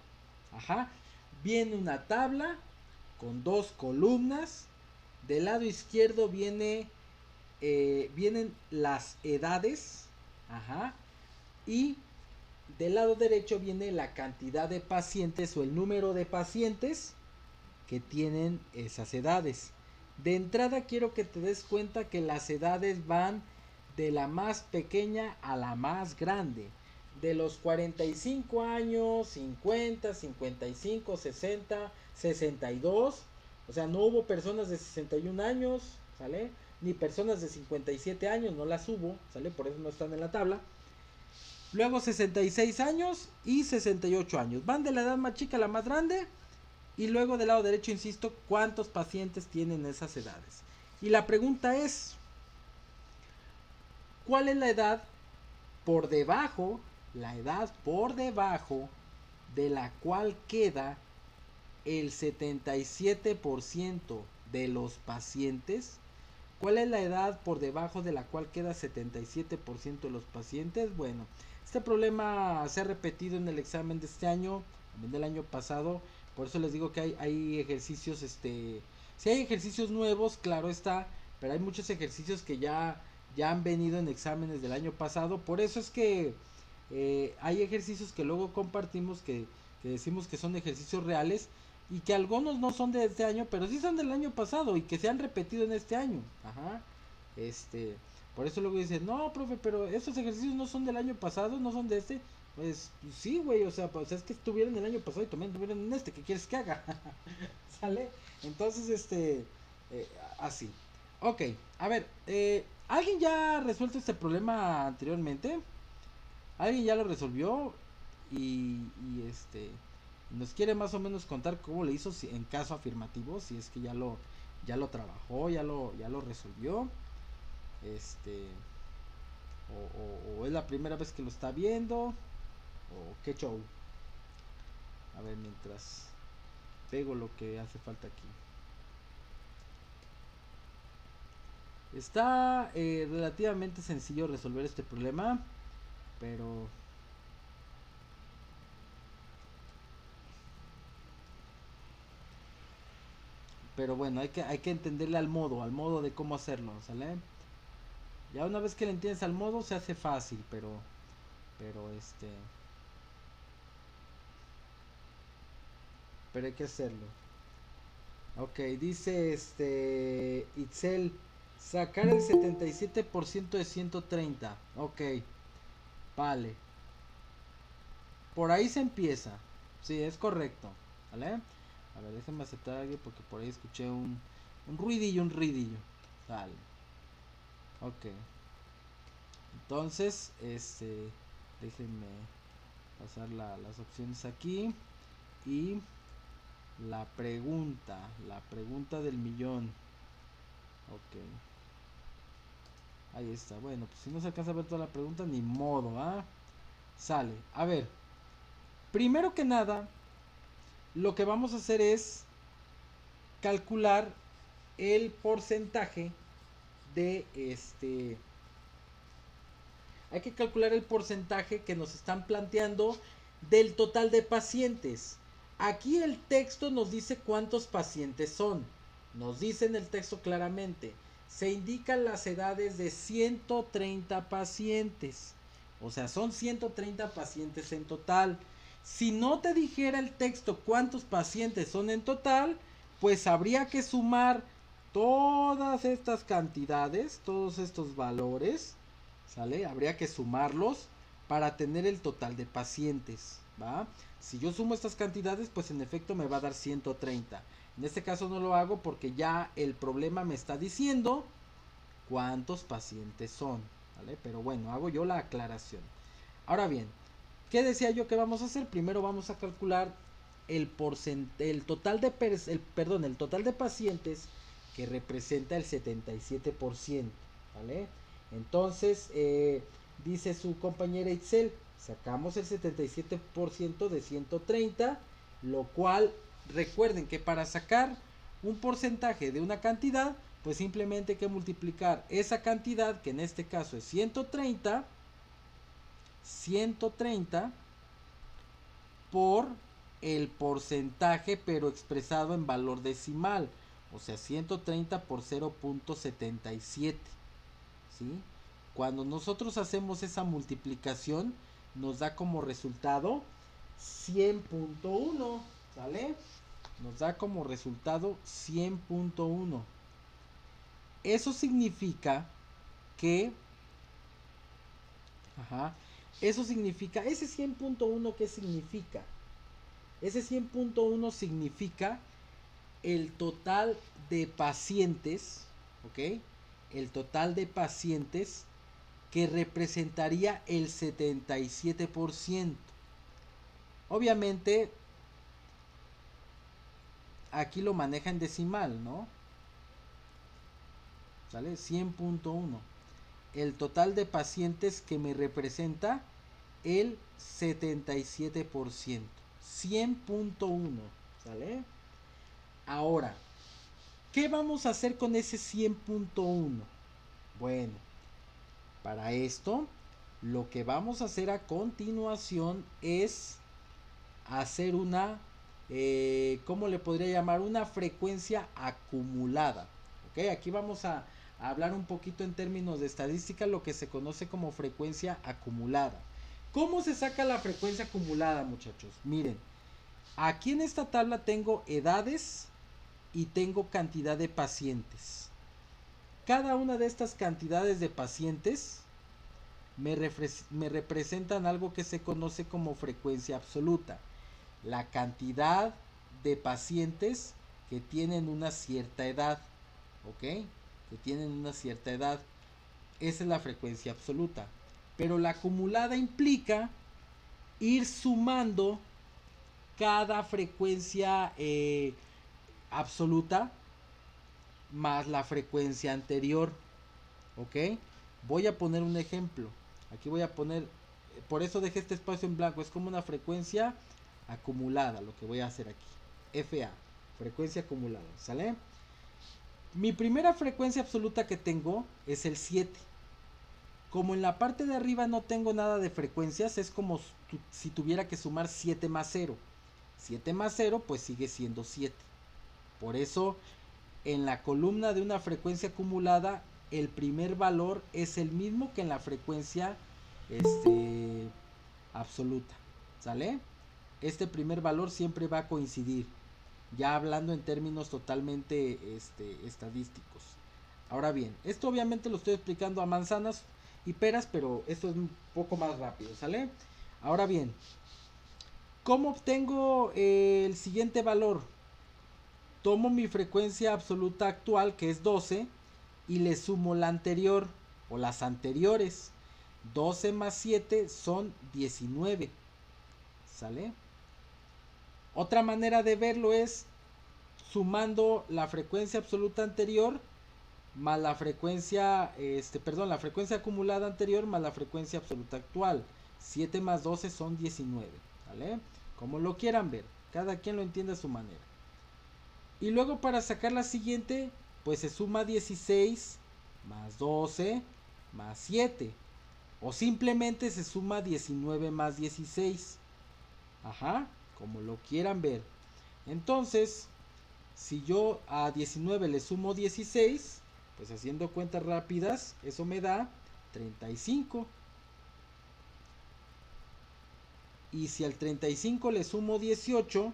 A: Ajá. Viene una tabla con dos columnas. Del lado izquierdo vienen las edades. Ajá. Y del lado derecho viene la cantidad de pacientes o el número de pacientes que tienen esas edades. De entrada quiero que te des cuenta que las edades van de la más pequeña a la más grande. De los 45 años, 50, 55, 60, 62. O sea, no hubo personas de 61 años, ¿sale? Ni personas de 57 años, no las hubo, ¿sale? Por eso no están en la tabla. Luego 66 años y 68 años. Van de la edad más chica a la más grande. Y luego del lado derecho, insisto, ¿cuántos pacientes tienen esas edades? Y la pregunta es, ¿cuál es la edad por debajo de la cual queda el 77% de los pacientes? ¿Cuál es la edad por debajo de la cual queda 77% de los pacientes? Bueno, este problema se ha repetido en el examen de este año, también del año pasado. Por eso les digo que hay ejercicios, si hay ejercicios nuevos, claro está, pero hay muchos ejercicios que ya han venido en exámenes del año pasado. Por eso es que hay ejercicios que luego compartimos que decimos que son ejercicios reales y que algunos no son de este año, pero sí son del año pasado y que se han repetido en este año. Ajá. Por eso luego dicen, no, profe, pero esos ejercicios no son del año pasado, no son de este. Pues sí, güey, o sea, pues es que estuvieron el año pasado y también estuvieron en este, ¿qué quieres que haga? ¿Sale? Entonces, así. Ok, a ver, ¿alguien ya ha resuelto este problema anteriormente? ¿Alguien ya lo resolvió? Y nos quiere más o menos contar cómo le hizo en caso afirmativo, si es que ya lo trabajó, ya lo resolvió. Este, o es la primera vez que lo está viendo, o qué show. A ver, mientras pego lo que hace falta aquí. Está relativamente sencillo resolver este problema, pero bueno, hay que entenderle al modo de cómo hacerlo, ¿sale? Ya una vez que le entiendes al modo se hace fácil, pero pero hay que hacerlo. Ok, dice Itzel, sacar el 77% de 130. Ok, vale. Por ahí se empieza. Sí, es correcto. ¿vale? A ver, déjenme aceptar a alguien porque por ahí escuché un ruidillo, Dale. Ok. Entonces, déjenme pasar las opciones aquí. Y la pregunta del millón. Ok. Ahí está. Bueno, pues si no se alcanza a ver toda la pregunta, ni modo, ¿ah? Sale. A ver. Primero que nada, lo que vamos a hacer es calcular el porcentaje de hay que calcular el porcentaje que nos están planteando del total de pacientes. Aquí el texto nos dice cuántos pacientes son. Nos dice en el texto claramente. Se indican las edades de 130 pacientes. O sea, son 130 pacientes en total. Si no te dijera el texto cuántos pacientes son en total, pues habría que sumar todas estas cantidades, todos estos valores, ¿sale? Habría que sumarlos para tener el total de pacientes, ¿va? Si yo sumo estas cantidades, pues en efecto me va a dar 130. En este caso no lo hago porque ya el problema me está diciendo cuántos pacientes son, ¿vale? Pero bueno, hago yo la aclaración. Ahora bien, ¿qué decía yo que vamos a hacer? Primero vamos a calcular el total de el total de pacientes que representa el 77%, ¿vale? Entonces, dice su compañera Itzel, sacamos el 77% de 130, lo cual recuerden que para sacar un porcentaje de una cantidad, pues simplemente hay que multiplicar esa cantidad, que en este caso es 130 por el porcentaje, pero expresado en valor decimal. O sea, 130 por 0.77. ¿Sí? Cuando nosotros hacemos esa multiplicación, nos da como resultado 100.1. ¿Sale? Nos da como resultado 100.1. Eso significa que... Ajá. Eso significa... Ese 100.1, ¿qué significa? Ese 100.1 significa el total de pacientes, ¿ok? El total de pacientes que representaría el 77%. Obviamente, aquí lo maneja en decimal, ¿no? ¿Sale? 100.1. El total de pacientes que me representa el 77%. 100.1. ¿Sale? Ahora, ¿qué vamos a hacer con ese 100.1? Bueno, para esto, lo que vamos a hacer a continuación es hacer una, ¿cómo le podría llamar? Una frecuencia acumulada. ¿Ok? Aquí vamos a hablar un poquito en términos de estadística, lo que se conoce como frecuencia acumulada. ¿Cómo se saca la frecuencia acumulada, muchachos? Miren, aquí en esta tabla tengo edades y tengo cantidad de pacientes. Cada una de estas cantidades de pacientes me representan algo que se conoce como frecuencia absoluta. La cantidad de pacientes que tienen una cierta edad. ¿Ok? Que tienen una cierta edad. Esa es la frecuencia absoluta. Pero la acumulada implica ir sumando cada frecuencia absoluta más la frecuencia anterior. ¿Ok? Voy a poner un ejemplo. Aquí voy a poner, por eso dejé este espacio en blanco. Es como una frecuencia acumulada lo que voy a hacer aquí. FA, frecuencia acumulada. ¿Sale? Mi primera frecuencia absoluta que tengo es el 7. Como en la parte de arriba no tengo nada de frecuencias, es como si tuviera que sumar 7 más 0. 7 más 0 pues sigue siendo 7. Por eso en la columna de una frecuencia acumulada el primer valor es el mismo que en la frecuencia absoluta. ¿Sale? Este primer valor siempre va a coincidir. Ya hablando en términos totalmente estadísticos. Ahora bien, esto obviamente lo estoy explicando a manzanas y peras, pero esto es un poco más rápido, ¿sale? Ahora bien, ¿Cómo obtengo el siguiente valor? Tomo mi frecuencia absoluta actual, que es 12, y le sumo la anterior o las anteriores. 12 más 7 son 19. ¿Sale? Otra manera de verlo es sumando la frecuencia absoluta anterior más la frecuencia, la frecuencia acumulada anterior más la frecuencia absoluta actual. 7 más 12 son 19. ¿Vale? Como lo quieran ver, cada quien lo entiende a su manera. Y luego para sacar la siguiente, pues se suma 16 más 12 más 7. O simplemente se suma 19 más 16. Ajá, como lo quieran ver. Entonces, si yo a 19 le sumo 16, pues haciendo cuentas rápidas, eso me da 35. Y si al 35 le sumo 18,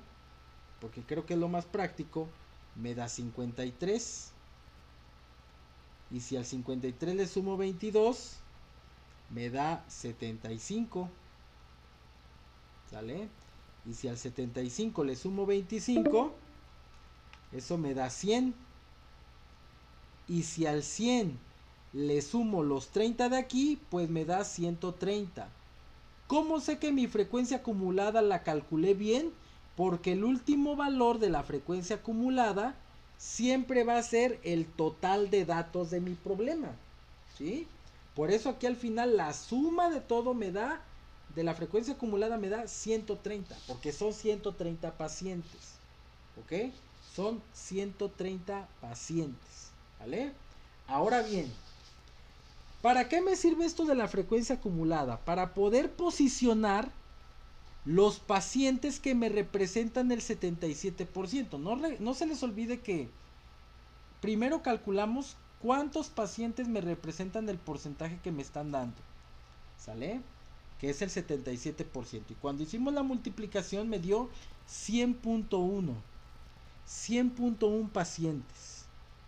A: porque creo que es lo más práctico, me da 53. Y si al 53 le sumo 22, me da 75. ¿Sale? Y si al 75 le sumo 25, eso me da 100. Y si al 100 le sumo los 30 de aquí, pues me da 130. ¿Cómo sé que mi frecuencia acumulada la calculé bien? Porque el último valor de la frecuencia acumulada siempre va a ser el total de datos de mi problema. ¿Sí? Por eso aquí al final la suma de todo me da, de la frecuencia acumulada me da 130, porque son 130 pacientes. ¿Ok? Son 130 pacientes. ¿Vale? Ahora bien, ¿para qué me sirve esto de la frecuencia acumulada? Para poder posicionar los pacientes que me representan el 77%. No se les olvide que primero calculamos cuántos pacientes me representan el porcentaje que me están dando. ¿Sale? Que es el 77%. Y cuando hicimos la multiplicación me dio 100.1. 100.1 pacientes.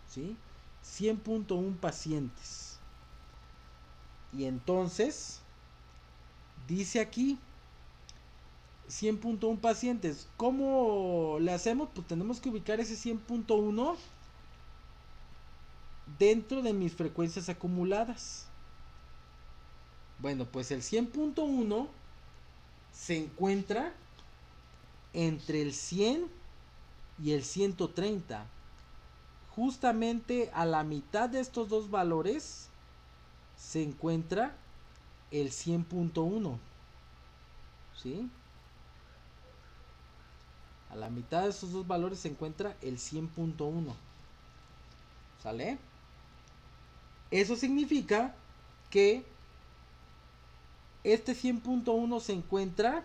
A: ¿Sí? 100.1 pacientes. Y entonces, dice aquí 100.1 pacientes. ¿Cómo le hacemos? Pues tenemos que ubicar ese 100.1 dentro de mis frecuencias acumuladas. Bueno, pues el 100.1 se encuentra entre el 100 y el 130. Justamente a la mitad de estos dos valores se encuentra el 100.1. ¿Sí? A la mitad de esos dos valores se encuentra el 100.1. ¿Sale? Eso significa que este 100.1 se encuentra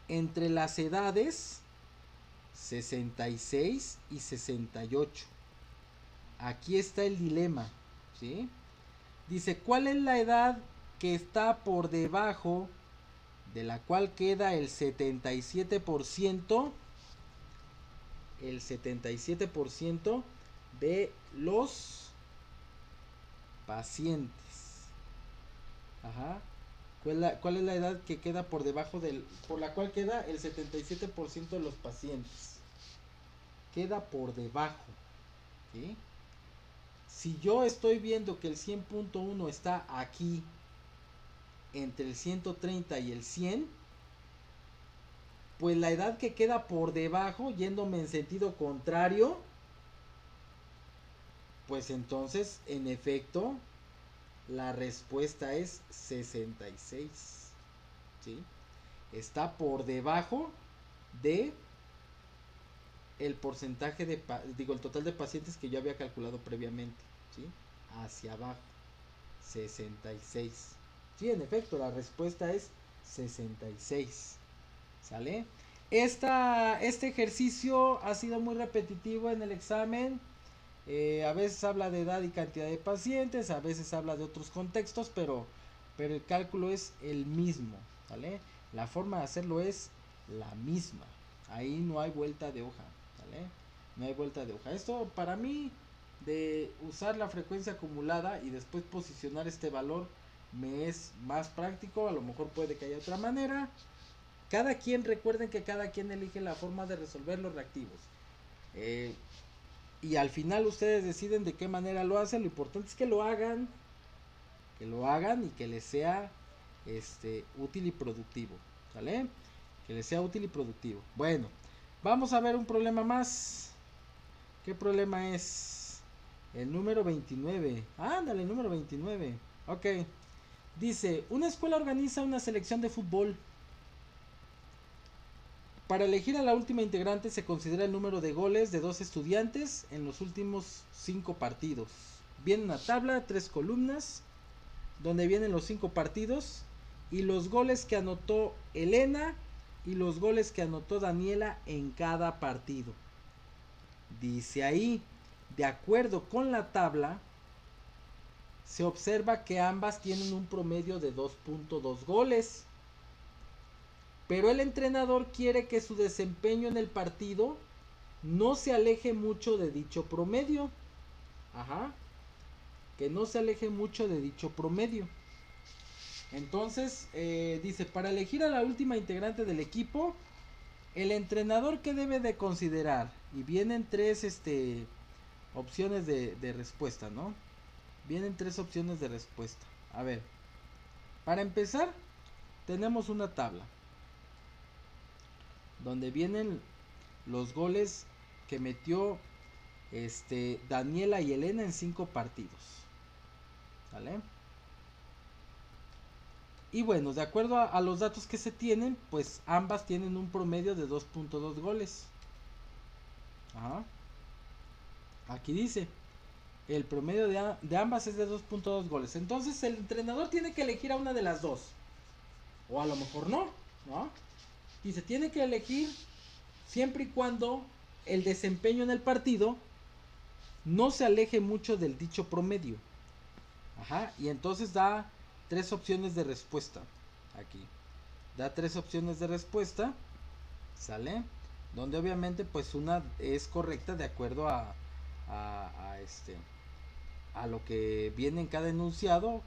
A: entre las edades 66 y 68. Aquí está el dilema, ¿sí? Dice, ¿cuál es la edad que está por debajo de la cual queda el 77%? El 77% de los pacientes. Ajá. ¿Cuál es la edad que queda por debajo por la cual queda el 77% de los pacientes? Queda por debajo. ¿Sí? Si yo estoy viendo que el 100.1 está aquí, entre el 130 y el 100, pues la edad que queda por debajo, yéndome en sentido contrario, pues entonces, en efecto, la respuesta es 66. ¿Sí? Está por debajo de el porcentaje de, el total de pacientes que yo había calculado previamente. ¿Sí? Hacia abajo, 66. Sí, en efecto, la respuesta es 66. ¿Sale? Este ejercicio ha sido muy repetitivo en el examen. A veces habla de edad y cantidad de pacientes, a veces habla de otros contextos, pero el cálculo es el mismo. ¿Sale? La forma de hacerlo es la misma. Ahí no hay vuelta de hoja. ¿Sale? No hay vuelta de hoja. Esto para mí, de usar la frecuencia acumulada y después posicionar este valor, me es más práctico. A lo mejor puede que haya otra manera, Cada quien, recuerden que cada quien elige la forma de resolver los reactivos. Y al final ustedes deciden de qué manera lo hacen. Lo importante es que lo hagan. Que lo hagan y que les sea útil y productivo. ¿Sale? Que les sea útil y productivo. Bueno, vamos a ver un problema más. ¿Qué problema es? El número 29. Ándale, el número 29. Ok. Dice, una escuela organiza una selección de fútbol. Para elegir a la última integrante se considera el número de goles de dos estudiantes en los últimos 5 partidos. Viene una tabla, 3 columnas, donde vienen los 5 partidos y los goles que anotó Elena y los goles que anotó Daniela en cada partido. Dice ahí, de acuerdo con la tabla, se observa que ambas tienen un promedio de 2.2 goles. Pero el entrenador quiere que su desempeño en el partido no se aleje mucho de dicho promedio. Ajá. Que no se aleje mucho de dicho promedio. Entonces, dice, para elegir a la última integrante del equipo, el entrenador que debe de considerar. Y vienen 3 opciones de respuesta, ¿no? Vienen 3 opciones de respuesta. A ver, para empezar, tenemos una tabla donde vienen los goles que metió Daniela y Elena en 5 partidos. ¿Vale? Y bueno, de acuerdo a los datos que se tienen, pues ambas tienen un promedio de 2.2 goles. Ajá. Aquí dice, el promedio de ambas es de 2.2 goles. Entonces el entrenador tiene que elegir a una de las dos. O a lo mejor no, ¿no? Y se tiene que elegir siempre y cuando el desempeño en el partido no se aleje mucho del dicho promedio. Ajá, y entonces da 3 opciones de respuesta. Aquí. Da 3 opciones de respuesta. ¿Sale? Donde obviamente pues una es correcta de acuerdo a lo que viene en cada enunciado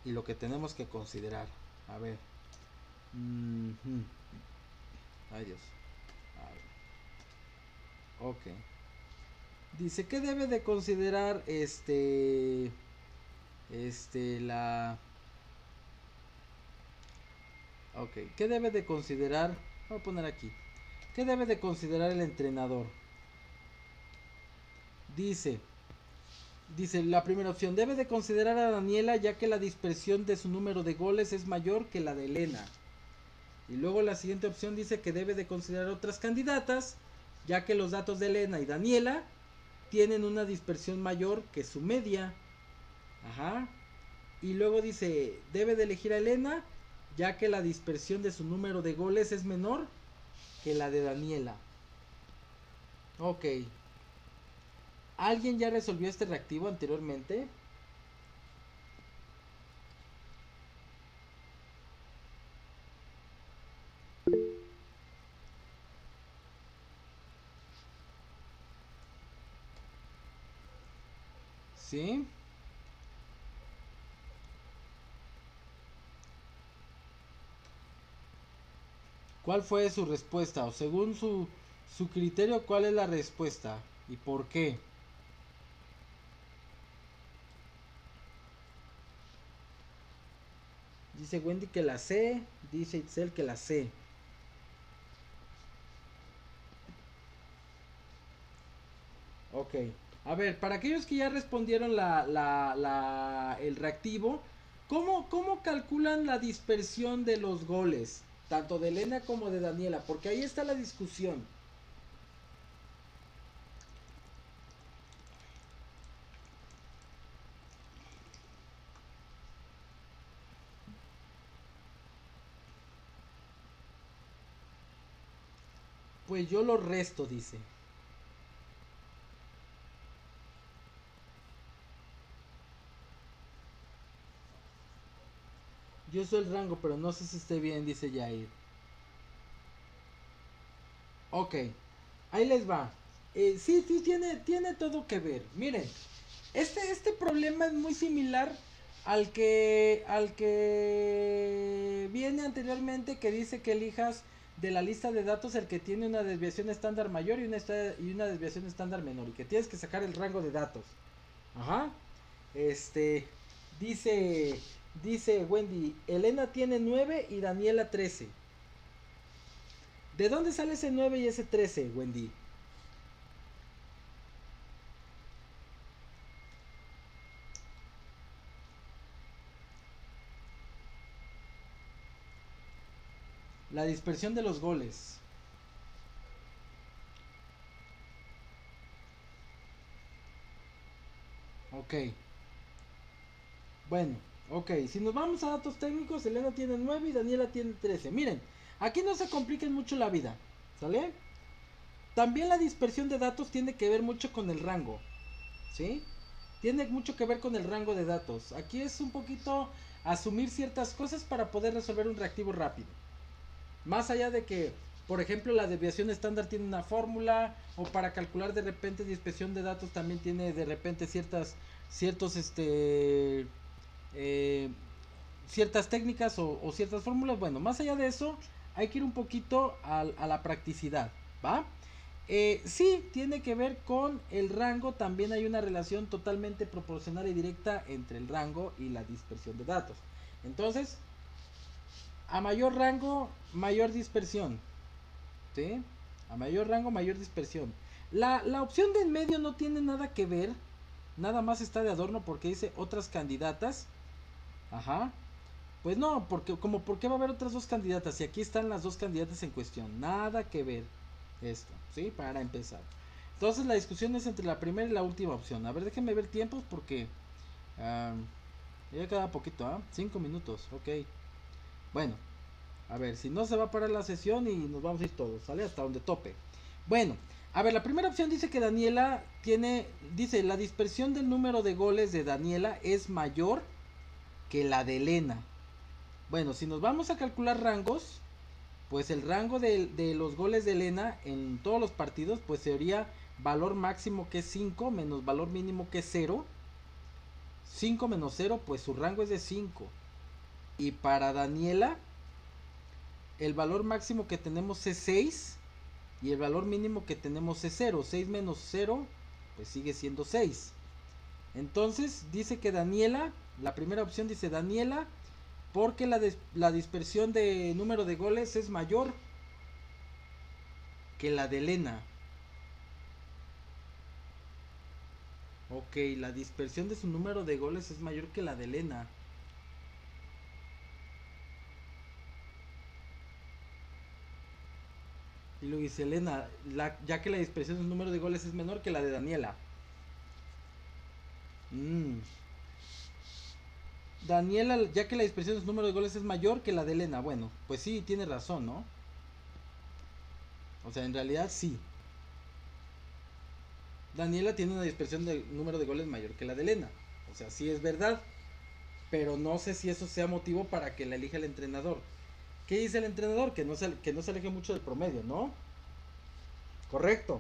A: y lo que tenemos que considerar. A ver. Ay Dios. A ver. Ok. Dice que debe de considerar la... Ok, ¿qué debe de considerar? Voy a poner aquí. ¿Qué debe de considerar el entrenador? Dice la primera opción, debe de considerar a Daniela ya que la dispersión de su número de goles es mayor que la de Elena. Y luego la siguiente opción dice que debe de considerar otras candidatas ya que los datos de Elena y Daniela tienen una dispersión mayor que su media. Ajá. Y luego dice, debe de elegir a Elena ya que la dispersión de su número de goles es menor que la de Daniela. Ok. ¿Alguien ya resolvió este reactivo anteriormente? ¿Sí? ¿Cuál fue su respuesta? O según su criterio, ¿cuál es la respuesta? ¿Y por qué? Dice Wendy que la C, dice Itzel que la C. Ok. A ver, para aquellos que ya respondieron el reactivo, ¿cómo calculan la dispersión de los goles? Tanto de Elena como de Daniela, porque ahí está la discusión. Pues yo lo resto, dice. Yo soy el rango, pero no sé si esté bien, dice Jair. Ok, ahí les va. Sí, tiene todo que ver. Miren, este problema es muy similar al que viene anteriormente, que dice que elijas de la lista de datos el que tiene una desviación estándar mayor y una desviación estándar menor, y que tienes que sacar el rango de datos. Ajá. Este dice dice Wendy, Elena tiene 9 y Daniela 13. ¿De dónde sale ese 9 y ese 13, Wendy? La dispersión de los goles. Ok. Bueno, ok. Si nos vamos a datos técnicos, Elena tiene 9 y Daniela tiene 13. Miren, aquí no se compliquen mucho la vida. ¿Sale? También la dispersión de datos tiene que ver mucho con el rango. ¿Sí? Tiene mucho que ver con el rango de datos. Aquí es un poquito asumir ciertas cosas para poder resolver un reactivo rápido. Más allá de que, por ejemplo, la desviación estándar tiene una fórmula, o para calcular de repente dispersión de datos también tiene de repente ciertos, eh, ciertas técnicas o ciertas fórmulas. Bueno, más allá de eso, hay que ir un poquito a la practicidad, ¿va? Sí, tiene que ver con el rango. También hay una relación totalmente proporcional y directa entre el rango y la dispersión de datos. Entonces, a mayor rango, mayor dispersión. ¿Sí? A mayor rango, mayor dispersión. La opción de en medio no tiene nada que ver. Nada más está de adorno porque dice otras candidatas. Ajá. Pues no, porque como por qué va a haber otras dos candidatas. Y aquí están las dos candidatas en cuestión. Nada que ver esto, ¿sí? Para empezar. Entonces la discusión es entre la primera y la última opción. A ver, déjenme ver tiempos porque ya queda poquito, ¿ah? 5 minutos, ok. Bueno, a ver, si no se va a parar la sesión y nos vamos a ir todos, ¿sale? Hasta donde tope. Bueno, a ver, la primera opción dice que Daniela dice, la dispersión del número de goles de Daniela es mayor que la de Elena. Bueno, si nos vamos a calcular rangos, pues el rango de los goles de Elena en todos los partidos, pues sería valor máximo que es 5 menos valor mínimo que es 0. 5 menos 0, pues su rango es de 5. Y para Daniela, el valor máximo que tenemos es 6 y el valor mínimo que tenemos es 0. 6 menos 0, pues sigue siendo 6. Entonces dice que Daniela, la primera opción dice Daniela, porque la dispersión de número de goles es mayor que la de Elena. Ok, la dispersión de su número de goles es mayor que la de Elena. Y lo dice Elena, ya que la dispersión de su número de goles es menor que la de Daniela. Mm. Daniela, ya que la dispersión de su número de goles es mayor que la de Elena. Bueno, pues sí, tiene razón, ¿no? O sea, en realidad sí. Daniela tiene una dispersión de número de goles mayor que la de Elena. O sea, sí es verdad. Pero no sé si eso sea motivo para que la elija el entrenador. ¿Qué dice el entrenador? Que no se aleje mucho del promedio, ¿no? Correcto.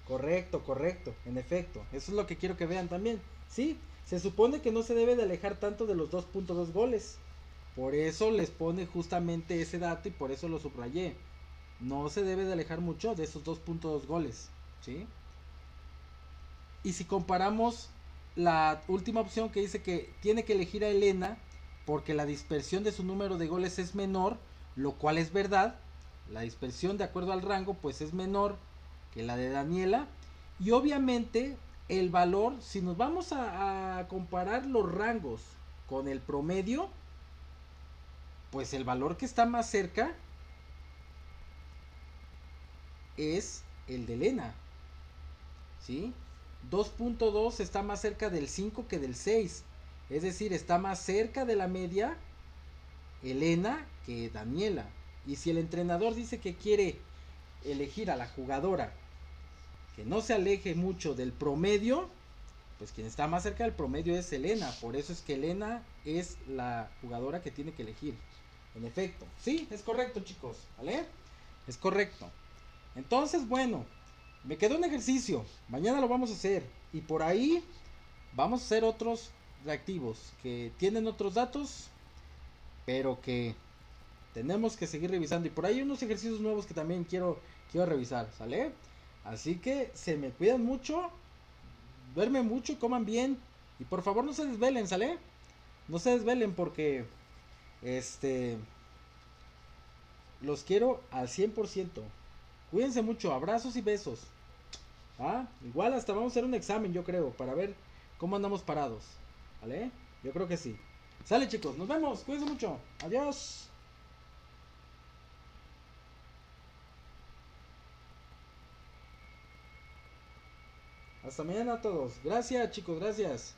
A: Correcto, correcto. En efecto. Eso es lo que quiero que vean también. Sí, se supone que no se debe de alejar tanto de los 2.2 goles. Por eso les pone justamente ese dato y por eso lo subrayé. No se debe de alejar mucho de esos 2.2 goles. ¿Sí? Y si comparamos la última opción que dice que tiene que elegir a Elena porque la dispersión de su número de goles es menor, lo cual es verdad. La dispersión de acuerdo al rango pues es menor que la de Daniela. Y obviamente el valor, si nos vamos a comparar los rangos con el promedio, pues el valor que está más cerca es el de Elena. ¿Sí? 2.2 está más cerca del 5 que del 6. Es decir, está más cerca de la media Elena que Daniela. Y si el entrenador dice que quiere elegir a la jugadora que no se aleje mucho del promedio, pues quien está más cerca del promedio es Elena. Por eso es que Elena es la jugadora que tiene que elegir. En efecto, sí, es correcto, chicos, ¿vale? Es correcto. Entonces, bueno, me quedó un ejercicio. Mañana lo vamos a hacer. Y por ahí vamos a hacer otros reactivos, que tienen otros datos, pero que tenemos que seguir revisando. Y por ahí unos ejercicios nuevos que también quiero revisar, ¿sale? Así que se me cuidan mucho, duermen mucho, coman bien. Y por favor no se desvelen, ¿sale? No se desvelen porque este los quiero al 100%. Cuídense mucho, abrazos y besos. ¿Ah? Igual hasta vamos a hacer un examen, yo creo, para ver cómo andamos parados. ¿Vale? Yo creo que sí. Sale chicos, nos vemos, cuídense mucho. Adiós. Hasta mañana a todos. Gracias chicos, gracias.